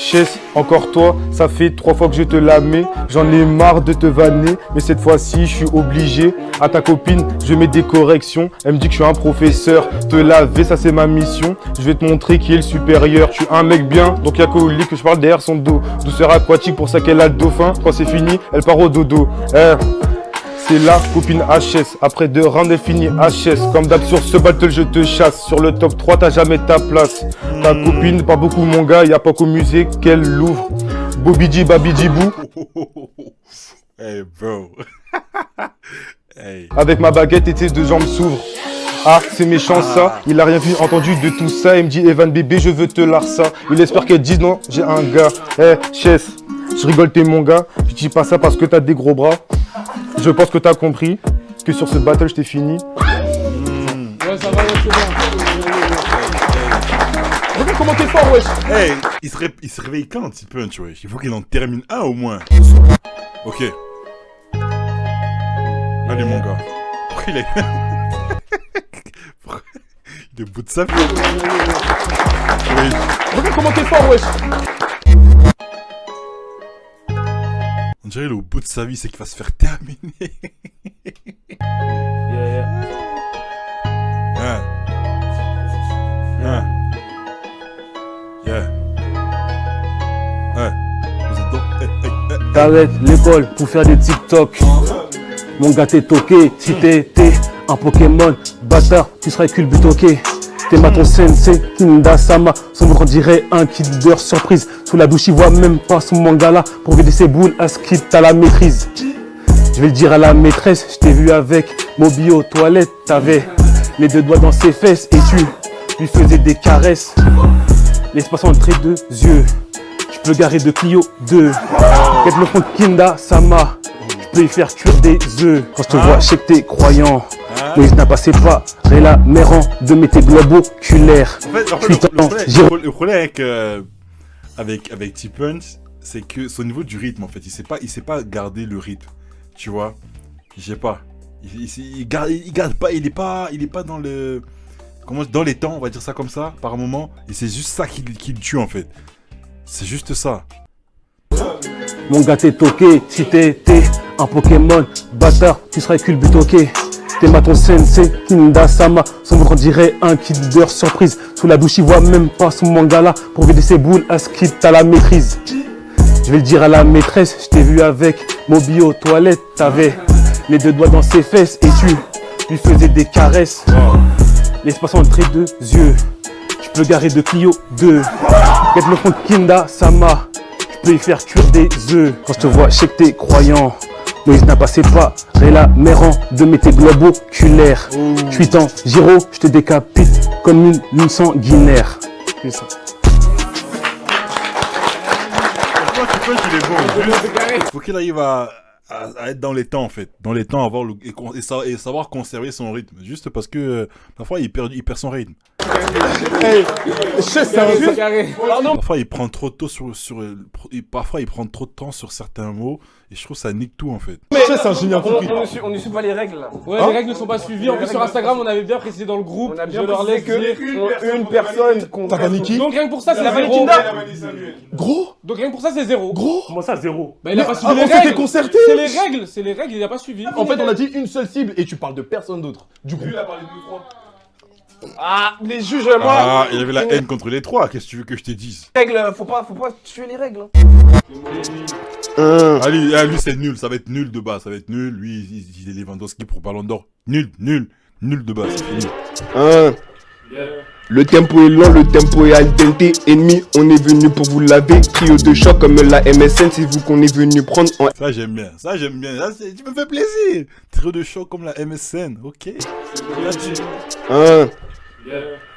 Speaker 6: Chess, encore toi, ça fait 3 fois que je te la mets. J'en ai marre de te vanner, mais cette fois-ci, je suis obligé. À ta copine, je mets des corrections. Elle me dit que je suis un professeur. Te laver, ça c'est ma mission. Je vais te montrer qui est le supérieur. Je suis un mec bien, donc y'a qu'au lit que je parle derrière son dos. Douceur aquatique, pour ça qu'elle a le dauphin. Quand c'est fini, elle part au dodo. C'est la copine HS, après 2 rounds elle finit HS. Comme d'hab sur ce battle je te chasse. Sur le top 3 t'as jamais ta place. Ta copine, pas beaucoup mon gars, y'a pas qu'au musée qu'elle l'ouvre. Bobidi babidi bou.
Speaker 2: Hey bro. Hey.
Speaker 6: Avec ma baguette et tes 2 jambes s'ouvrent. Ah c'est méchant ça, il a rien vu entendu de tout ça. Il me dit Evan bébé je veux te larsa. Il espère qu'elle dise non j'ai un gars. Chess, je rigole t'es mon gars. Je dis pas ça parce que t'as des gros bras. Je pense que t'as compris que sur ce battle je t'ai fini.
Speaker 4: Ouais, ça va, c'est bon.
Speaker 1: Regarde comment t'es fort, wesh.
Speaker 2: Hey, il se réveille quand un petit peu, tu vois. Il faut qu'il en termine un au moins. Ok. Allez, mon gars. Pourquoi il est... Il est au bout de sa vie. Oui.
Speaker 1: Regarde comment t'es fort, wesh.
Speaker 2: On dirait le bout de sa vie, c'est qu'il va se faire terminer.
Speaker 10: T'arrêtes l'école pour faire des TikTok. Mon gars t'es toqué, si t'es un Pokémon, bâtard, tu serais culbutoqué. T'es ma ton sensei, Kinda Sama, son nom dirait un Kinder surprise. Sous la douche, il voit même pas son mangala. Pour vider ses boules, à skip, t'as la maîtrise. Je vais le dire à la maîtresse, je t'ai vu avec Moby aux toilettes. T'avais les 2 doigts dans ses fesses et tu lui faisais des caresses. L'espace entre tes 2 yeux, je peux garer de Clio 2. Quête le fond de Kinda Sama, je peux y faire cuire des œufs. Quand je te vois, je sais que t'es croyant. Moïse n'a passé pas, et la mère de mes tes globes oculaires.
Speaker 2: En fait, le problème avec T-Punch, c'est que c'est au niveau du rythme en fait. Il sait pas garder le rythme. Tu vois? Je sais pas. Il garde pas, il est pas dans le... dans les temps, on va dire ça comme ça, par moment. Et c'est juste ça qui le tue en fait. C'est juste ça.
Speaker 10: Mon gars t'es toqué, si t'es un Pokémon, bâtard, tu serais culbutoqué. T'es ma ton sensei, Kinda Sama, son nom dirait un Kinder surprise. Sous la douche, il voit même pas son mangala. Pour vider ses boules, à skip, t'as la maîtrise. Je vais le dire à la maîtresse, je t'ai vu avec Moby aux toilettes. T'avais les 2 doigts dans ses fesses et tu lui faisais des caresses. L'espace entre tes 2 yeux, je peux garer de Clio 2. Quête le fond de Kinda Sama, je peux y faire cuire des œufs. Quand je te vois, je sais que t'es croyant. Moïse n'a passé pas, et la mère de mes tes globes oculaires. 8 ans, Giro, je te décapite comme une sanguinaire. C'est ça.
Speaker 2: Il est bon. Faut qu'il arrive à être dans les temps en fait. Dans les temps, avoir et savoir conserver son rythme. Juste parce que parfois il perd son rythme.
Speaker 1: Hey, c'est un...
Speaker 4: Carré. Pardon.
Speaker 2: Parfois, il prend trop de temps parfois, il prend trop de temps sur certains mots et je trouve que ça nique tout en fait.
Speaker 1: C'est un génie incompris.
Speaker 5: On ne suit pas les règles là.
Speaker 4: Ouais, les règles ne sont pas suivies. En plus, sur Instagram, on avait bien précisé dans le groupe.
Speaker 6: On a bien
Speaker 4: je leur laisse
Speaker 6: précisé
Speaker 4: dire.
Speaker 6: une personne qu'on...
Speaker 1: T'as pas niqué?
Speaker 4: Donc rien que pour ça, c'est
Speaker 5: La
Speaker 4: zéro.
Speaker 5: Valentina.
Speaker 1: Gros?
Speaker 4: Donc rien que pour ça, c'est zéro.
Speaker 1: Gros?
Speaker 10: Comment ça, 0?
Speaker 4: Bah, il a pas suivi les
Speaker 1: on s'était
Speaker 4: règles.
Speaker 1: concerté.
Speaker 4: C'est les règles, il a pas suivi.
Speaker 1: En fait, on a dit une seule cible et tu parles de personne d'autre. Du coup.
Speaker 6: Ah, les juges, moi...
Speaker 2: Ah, il y avait la haine contre les trois, qu'est-ce que tu veux que je te dise?
Speaker 6: Règles, faut pas tuer les règles.
Speaker 2: Ah, lui c'est nul, ça va être nul de base, ça va être nul. Lui, il est Lewandowski pour Ballon d'Or. Nul de base, c'est fini.
Speaker 6: Le tempo est lent, le tempo est al dente. Ennemi, on est venu pour vous laver. Trio de choc comme la MSN, c'est vous qu'on est venu prendre en...
Speaker 2: Ça j'aime bien. Ça, tu me fais plaisir. Trio de choc comme la MSN, ok.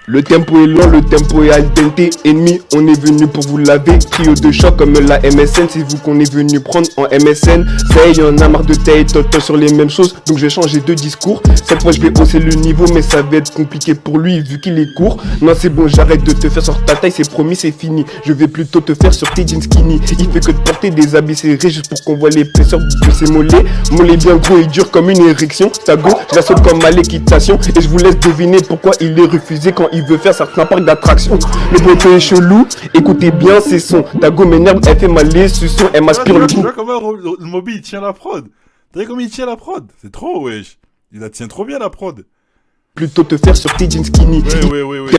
Speaker 6: Le tempo est lent, le tempo est al dente. Ennemi, on est venu pour vous laver. Trio de choc comme la MSN, c'est vous qu'on est venu prendre en MSN. Ça y est, y'en a marre de taille toto sur les mêmes choses, donc j'ai changé de discours. Cette fois je vais hausser le niveau, mais ça va être compliqué pour lui vu qu'il est court. Non c'est bon, j'arrête de te faire sur ta taille, c'est promis, c'est fini. Je vais plutôt te faire sur tes jeans skinny. Il fait que de porter des habits serrés juste pour qu'on voit l'épaisseur de ses mollets. Mollets bien gros et dur comme une érection. Ta go, je la saute comme à l'équitation. Et je vous laisse deviner pourquoi il est refusé quand il veut faire certains parcs d'attractions. Le beauté est chelou, écoutez bien ses sons. Ta go m'énerve, elle fait mal les suçons, elle m'aspire le
Speaker 2: Tu
Speaker 6: coup.
Speaker 2: vois comment le Moby il tient la prod? T'as vu comment il tient la prod? C'est trop, wesh. Il la tient trop bien la prod.
Speaker 6: Plutôt te faire sur tes jeans skinny.
Speaker 2: Ouais.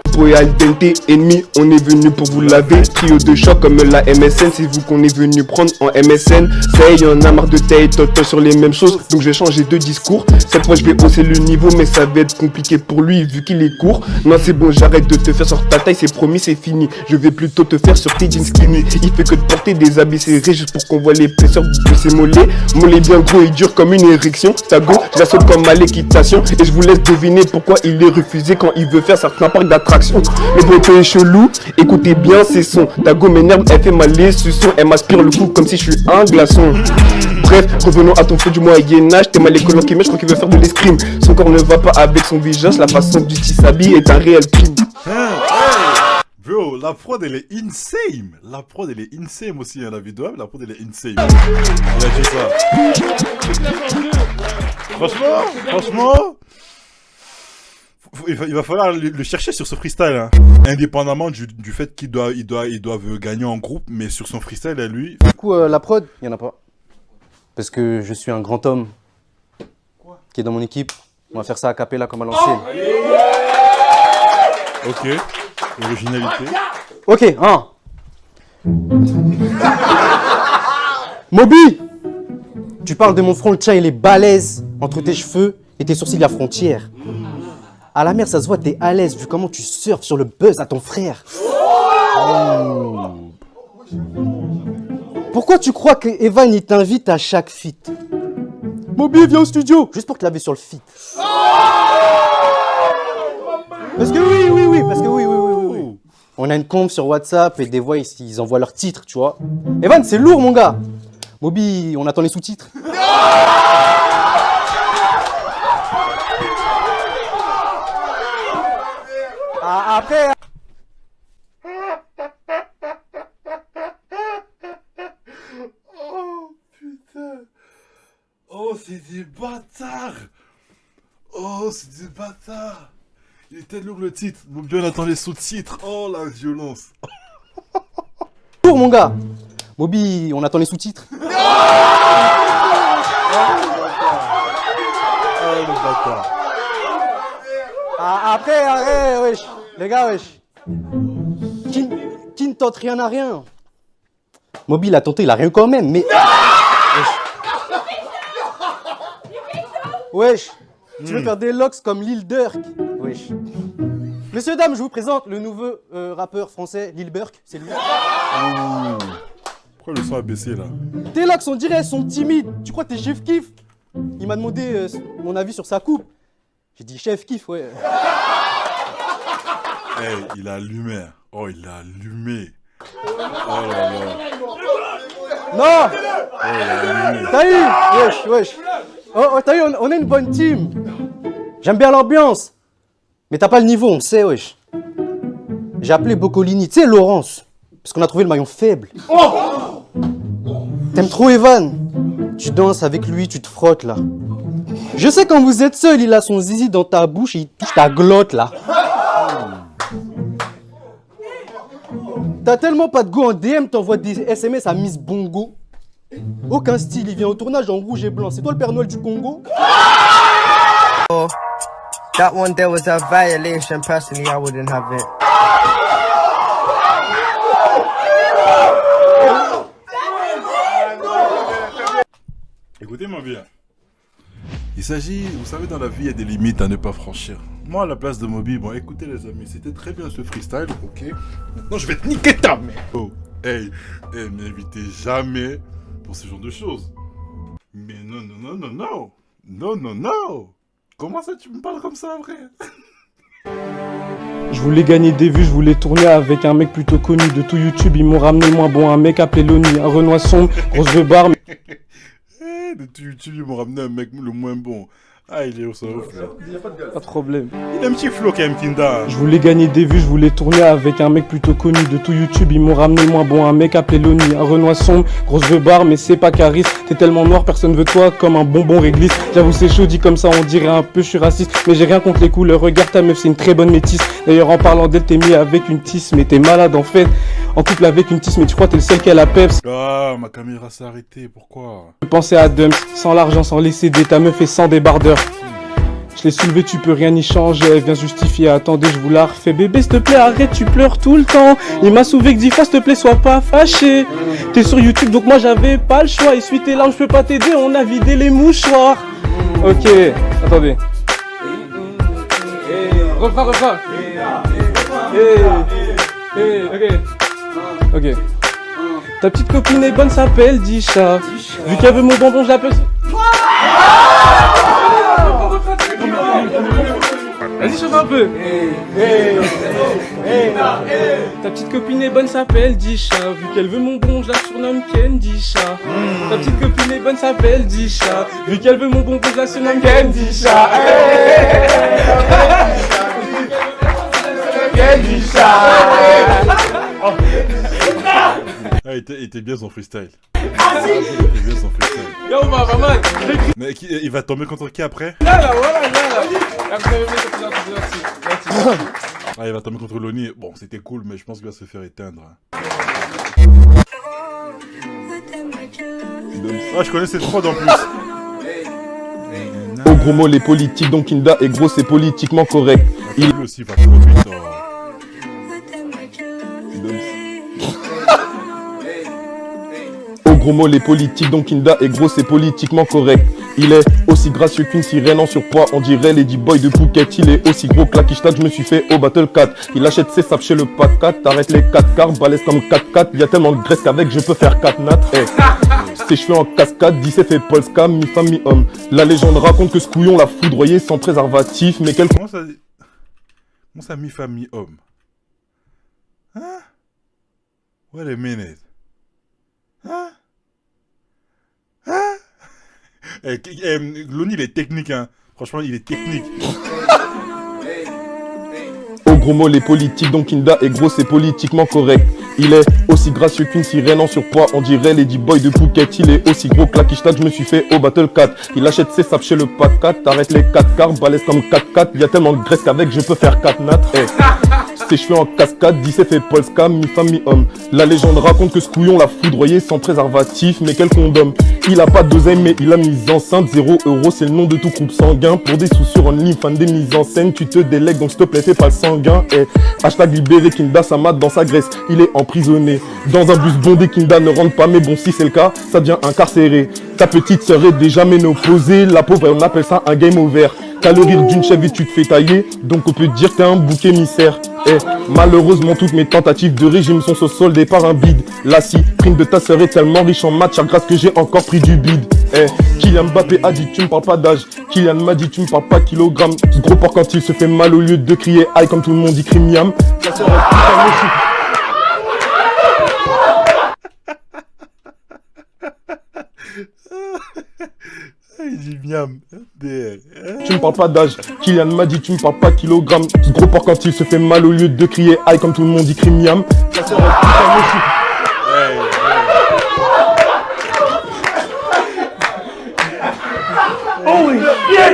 Speaker 6: Tempo est al dente, ennemi, on est venu pour vous laver. Trio de choc comme la MSN, c'est vous qu'on est venu prendre en MSN. Ça y est, y'en a marre de taille toto sur les mêmes choses, donc j'ai changé de discours. Cette fois je vais hausser le niveau, mais ça va être compliqué pour lui vu qu'il est court. Non c'est bon, j'arrête de te faire sur ta taille, c'est promis, c'est fini. Je vais plutôt te faire sur tes jeans skinny. Il fait que de porter des habits serrés juste pour qu'on voit l'épaisseur de ses mollets. Mollets bien gros et dur comme une érection. Ta go, je la saute comme à l'équitation. Et je vous laisse deviner pourquoi il est refusé quand il veut faire certains parcs d'attractions. Le beauté est chelou, écoutez bien ses sons. Ta go m'énerve, elle fait mal les suçons. Elle m'aspire le cou comme si je suis un glaçon. Bref, revenons à ton feu du Moyen-Âge. T'es mal les colons qui je crois qu'il veut faire de l'escrime. Son corps ne va pas avec son visage. La façon dont il s'habille est un réel crime.
Speaker 2: Bro, la prod elle est insane. La prod elle est insane aussi, hein, la vidéo, la prod elle est insane. Il a fait ça. Franchement, il va falloir le chercher sur ce freestyle, hein. Indépendamment du fait qu'ils doivent gagner en groupe, mais sur son freestyle à lui.
Speaker 7: Du coup, la prod, il n'y en a pas. Parce que je suis un grand homme qui est dans mon équipe. On va faire ça à cappella comme à l'ancienne.
Speaker 2: Ok, originalité.
Speaker 7: Ok, hein. Moby, tu parles de mon front, le tien il est balèze entre tes cheveux et tes sourcils de la frontière. À la mer, ça se voit, t'es à l'aise vu comment tu surfes sur le buzz à ton frère. Pourquoi tu crois que Evan il t'invite à chaque feat? Moby, viens au studio, juste pour te laver sur le feat. Parce que oui. On a une conf sur WhatsApp et des voix ils envoient leurs titres, tu vois. Evan, c'est lourd mon gars. Moby, on attend les sous-titres. Après.
Speaker 2: Oh putain. Oh c'est des bâtards. Oh c'est des bâtards. Il était lourd le titre. Mon bien on attend les sous-titres. Oh la violence.
Speaker 7: Lourd mon gars. Moby, on attend les sous-titres.
Speaker 2: Oh le bâtard.
Speaker 7: Après, arrête, wesh. Les gars, wesh. Qui ne tente rien à rien. Moby, il a tenté, il a rien quand même, mais... Wesh. Tu veux faire des locks comme Lil Durk? Wesh. Messieurs, dames, je vous présente le nouveau rappeur français, Lil Burk. C'est lui.
Speaker 2: Pourquoi le son a baissé là?
Speaker 7: Tes locks, on dirait, sont timides. Tu crois que t'es chef kiff? Il m'a demandé mon avis sur sa coupe. J'ai dit chef kiff, ouais.
Speaker 2: Hey, il a allumé. Oh, il a allumé. Oh là là.
Speaker 7: Non. T'as eu? Wesh. Oh, t'as eu, on est une bonne team. J'aime bien l'ambiance. Mais t'as pas le niveau, on sait, wesh. J'ai appelé Boccolini, tu sais, Laurence. Parce qu'on a trouvé le maillon faible. T'aimes trop Evan? Tu danses avec lui, tu te frottes là. Je sais quand vous êtes seul, il a son zizi dans ta bouche et il touche ta glotte là. T'as tellement pas de go en DM, t'envoies des SMS à Miss Bongo. Aucun style, il vient au tournage en rouge et blanc. C'est toi le Père Noël du Congo?
Speaker 11: That one there was a violation. Personally, I wouldn't have it.
Speaker 2: Écoutez-moi bien. Il s'agit, vous savez, dans la vie, il y a des limites à ne pas franchir. Moi, à la place de Moby, bon, écoutez les amis, c'était très bien ce freestyle, ok? Maintenant, je vais te niquer ta mère. Oh, hey, m'invitez jamais pour ce genre de choses. Mais non, non, non, non, non. Non, non, non. Comment ça, tu me parles comme ça, frère?
Speaker 4: Je voulais gagner des vues, je voulais tourner avec un mec plutôt connu de tout YouTube. Ils m'ont ramené moins bon, un mec appelé Loni, un Renoir sombre, grosse de barbe.
Speaker 2: De tout YouTube, ils m'ont ramené un mec le moins bon. Ah, il est au sol.
Speaker 4: Pas de problème.
Speaker 2: Il a un petit flow quand même, Kinda.
Speaker 4: Je voulais gagner des vues, je voulais tourner avec un mec plutôt connu de tout YouTube. Ils m'ont ramené moins bon, un mec appelé Loni, un Renoir sombre, grosse de barbe, mais c'est pas Caris. T'es tellement noir, personne veut toi comme un bonbon réglisse. J'avoue, c'est chaud, dit comme ça, on dirait un peu, je suis raciste. Mais j'ai rien contre les couleurs, regarde ta meuf, c'est une très bonne métisse. D'ailleurs, en parlant d'elle, t'es mis avec une tisse, mais t'es malade en fait. En couple avec une tisse, mais tu crois t'es le seul qu'elle a peps.
Speaker 2: Ah, ma caméra s'est arrêtée, pourquoi?
Speaker 4: Je pensais à Dumps, sans l'argent, sans les CD, ta meuf est sans débardeur. Je l'ai soulevé, tu peux rien y changer, elle vient justifier, attendez, je vous la refais. Bébé, s'il te plaît, arrête, tu pleures tout le temps. Il m'a soulevé que 10 fois, s'il te plaît, sois pas fâché. T'es sur YouTube, donc moi j'avais pas le choix. Essuie tes larmes, je peux pas t'aider, on a vidé les mouchoirs. Ok, attendez. Refrain. Ok. Ta petite copine est bonne, s'appelle Disha. Vu qu'elle veut mon bonbon, je l'appelle. Vas-y, chauffe un peu. Ta petite copine est bonne, s'appelle Disha. Vu qu'elle veut mon bonbon, je la surnomme Kendisha. Ta petite copine est bonne, s'appelle Disha. Vu qu'elle veut mon bonbon, je la surnomme Kendisha.
Speaker 2: Ah, il était bien son freestyle. Il était bien son freestyle.
Speaker 4: Yo, pas mal.
Speaker 2: Mais il va tomber contre qui après?
Speaker 4: Là, voilà.
Speaker 2: Ah, il va tomber contre Loni. Bon, c'était cool, mais je pense qu'il va se faire éteindre. Ah, je connais cette prod en plus.
Speaker 1: Au gros mot, les politiques, donc Kinda est gros, c'est politiquement correct.
Speaker 2: Il aussi va trop vite.
Speaker 1: Au gros mot, les politiques, donc Kinda est gros, c'est politiquement correct. Il est aussi gracieux qu'une sirène en surpoids, on dirait Lady Boy de Phuket. Il est aussi gros que la quichetac, je me suis fait au Battle 4. Il achète ses saps chez le pack 4, t'arrêtes les 4 quarts, balèze comme 4-4. Y'a tellement de graisse qu'avec je peux faire 4 nattes. Ses cheveux en cascade, 17 fait Polska, mi-femme, mi-homme. La légende raconte que ce couillon l'a foudroyé sans préservatif, mais quel...
Speaker 2: Comment ça mi-femme, mi-homme? Hein? Wait a minute. Hein? Loni, il est technique, hein. Franchement, il est technique.
Speaker 1: Au gros mot, les politiques, donc Kinda est gros, c'est politiquement correct. Il est aussi gracieux qu'une sirène en surpoids, on dirait Lady Boy de Phuket. Il est aussi gros que la quichetac, je me suis fait au Battle 4. Il achète ses saps chez le pack 4, t'arrêtes les 4 quarts, balèze comme 4-4. Y'a tellement de graisse qu'avec je peux faire 4 nattes. Ses cheveux en cascade, 17 fait Polska, mi-femme, mi-homme. La légende raconte que ce couillon l'a foudroyé sans préservatif, mais quel condom. Il a pas d'oseille, mais il a mis enceinte. 0 €, c'est le nom de tout groupe sanguin. Pour des sous sur OnlyFans, fan des mises en scène, tu te délègues, donc s'il te plaît, fais pas le sanguin. Hashtag libéré, Kinda, ça mate dans sa graisse. Il est emprisonné dans un bus bondé, Kinda ne rentre pas, mais bon, si c'est le cas, ça devient incarcéré. Ta petite sœur est déjà ménopausée, la pauvre, on appelle ça un game over. T'as le rire d'une chèvre et tu te fais tailler, donc on peut dire que t'es un bouc émissaire. Malheureusement, toutes mes tentatives de régime sont soldées par un bide. La prime de ta sœur est tellement riche en matière grasse que j'ai encore pris du bide. Kylian Mbappé a dit tu me parles pas d'âge. Kylian m'a dit tu me parles pas kilogramme. Ce gros porc quand il se fait mal au lieu de crier aïe comme tout le monde dit crie miam. Ta sœur
Speaker 2: Il dit miam.
Speaker 1: Tu me parles pas d'âge, Kylian m'a dit tu me parles pas kilogramme. Ce gros porc quand il se fait mal au lieu de crier aïe comme tout le monde dit crime miam. Ça sert à
Speaker 10: Oh shit!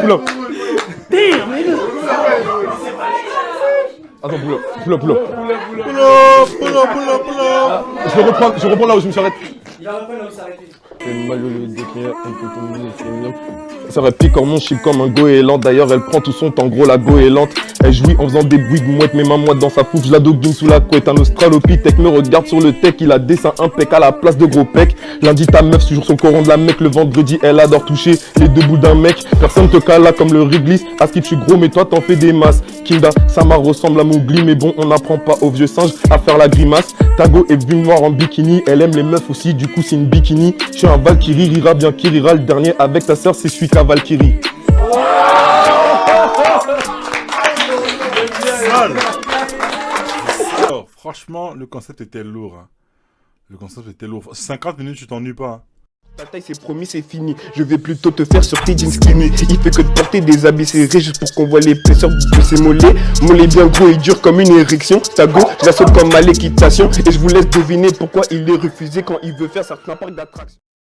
Speaker 1: pull up. Attends, pull up. Je reprends là où je me suis arrêté.
Speaker 7: Il va reprendre là où il s'est arrêté.
Speaker 1: Ça réplique comme mon chip comme un goéland. D'ailleurs elle prend tout son temps, gros la goélante. Elle jouit en faisant des bruits de mouette. Mes mains moites dans sa fouf, je la doguine sous la couette. Un australopithèque me regarde sur le tech. Il a dessin impec à la place de gros pec. Lundi ta meuf toujours son coran de la mec. Le vendredi elle adore toucher les deux boules d'un mec. Personne te cala comme le Wrigley. À ce que je suis gros mais toi t'en fais des masses. Kinda, Samar ressemble à Mowgli. Mais bon on n'apprend pas aux vieux singes à faire la grimace. Tago est vue noire en bikini. Elle aime les meufs aussi, du coup c'est une bikini. Je suis un Valkyrie, rira bien qui rira. Le dernier avec ta sœur c'est celui qu'a Valkyrie.
Speaker 2: Oh, franchement, le concept était lourd. Hein. Le concept était lourd. 50 minutes, tu t'ennuies pas. Hein.
Speaker 6: Ta taille c'est promis c'est fini. Je vais plutôt te faire sur tes jeans skinny. Il fait que de porter des habits serrés juste pour qu'on voit l'épaisseur de ses mollets. Mollet bien gros et dur comme une érection. Tago, je la saute comme à l'équitation. Et je vous laisse deviner pourquoi il est refusé quand il veut faire certains parcs d'attractions.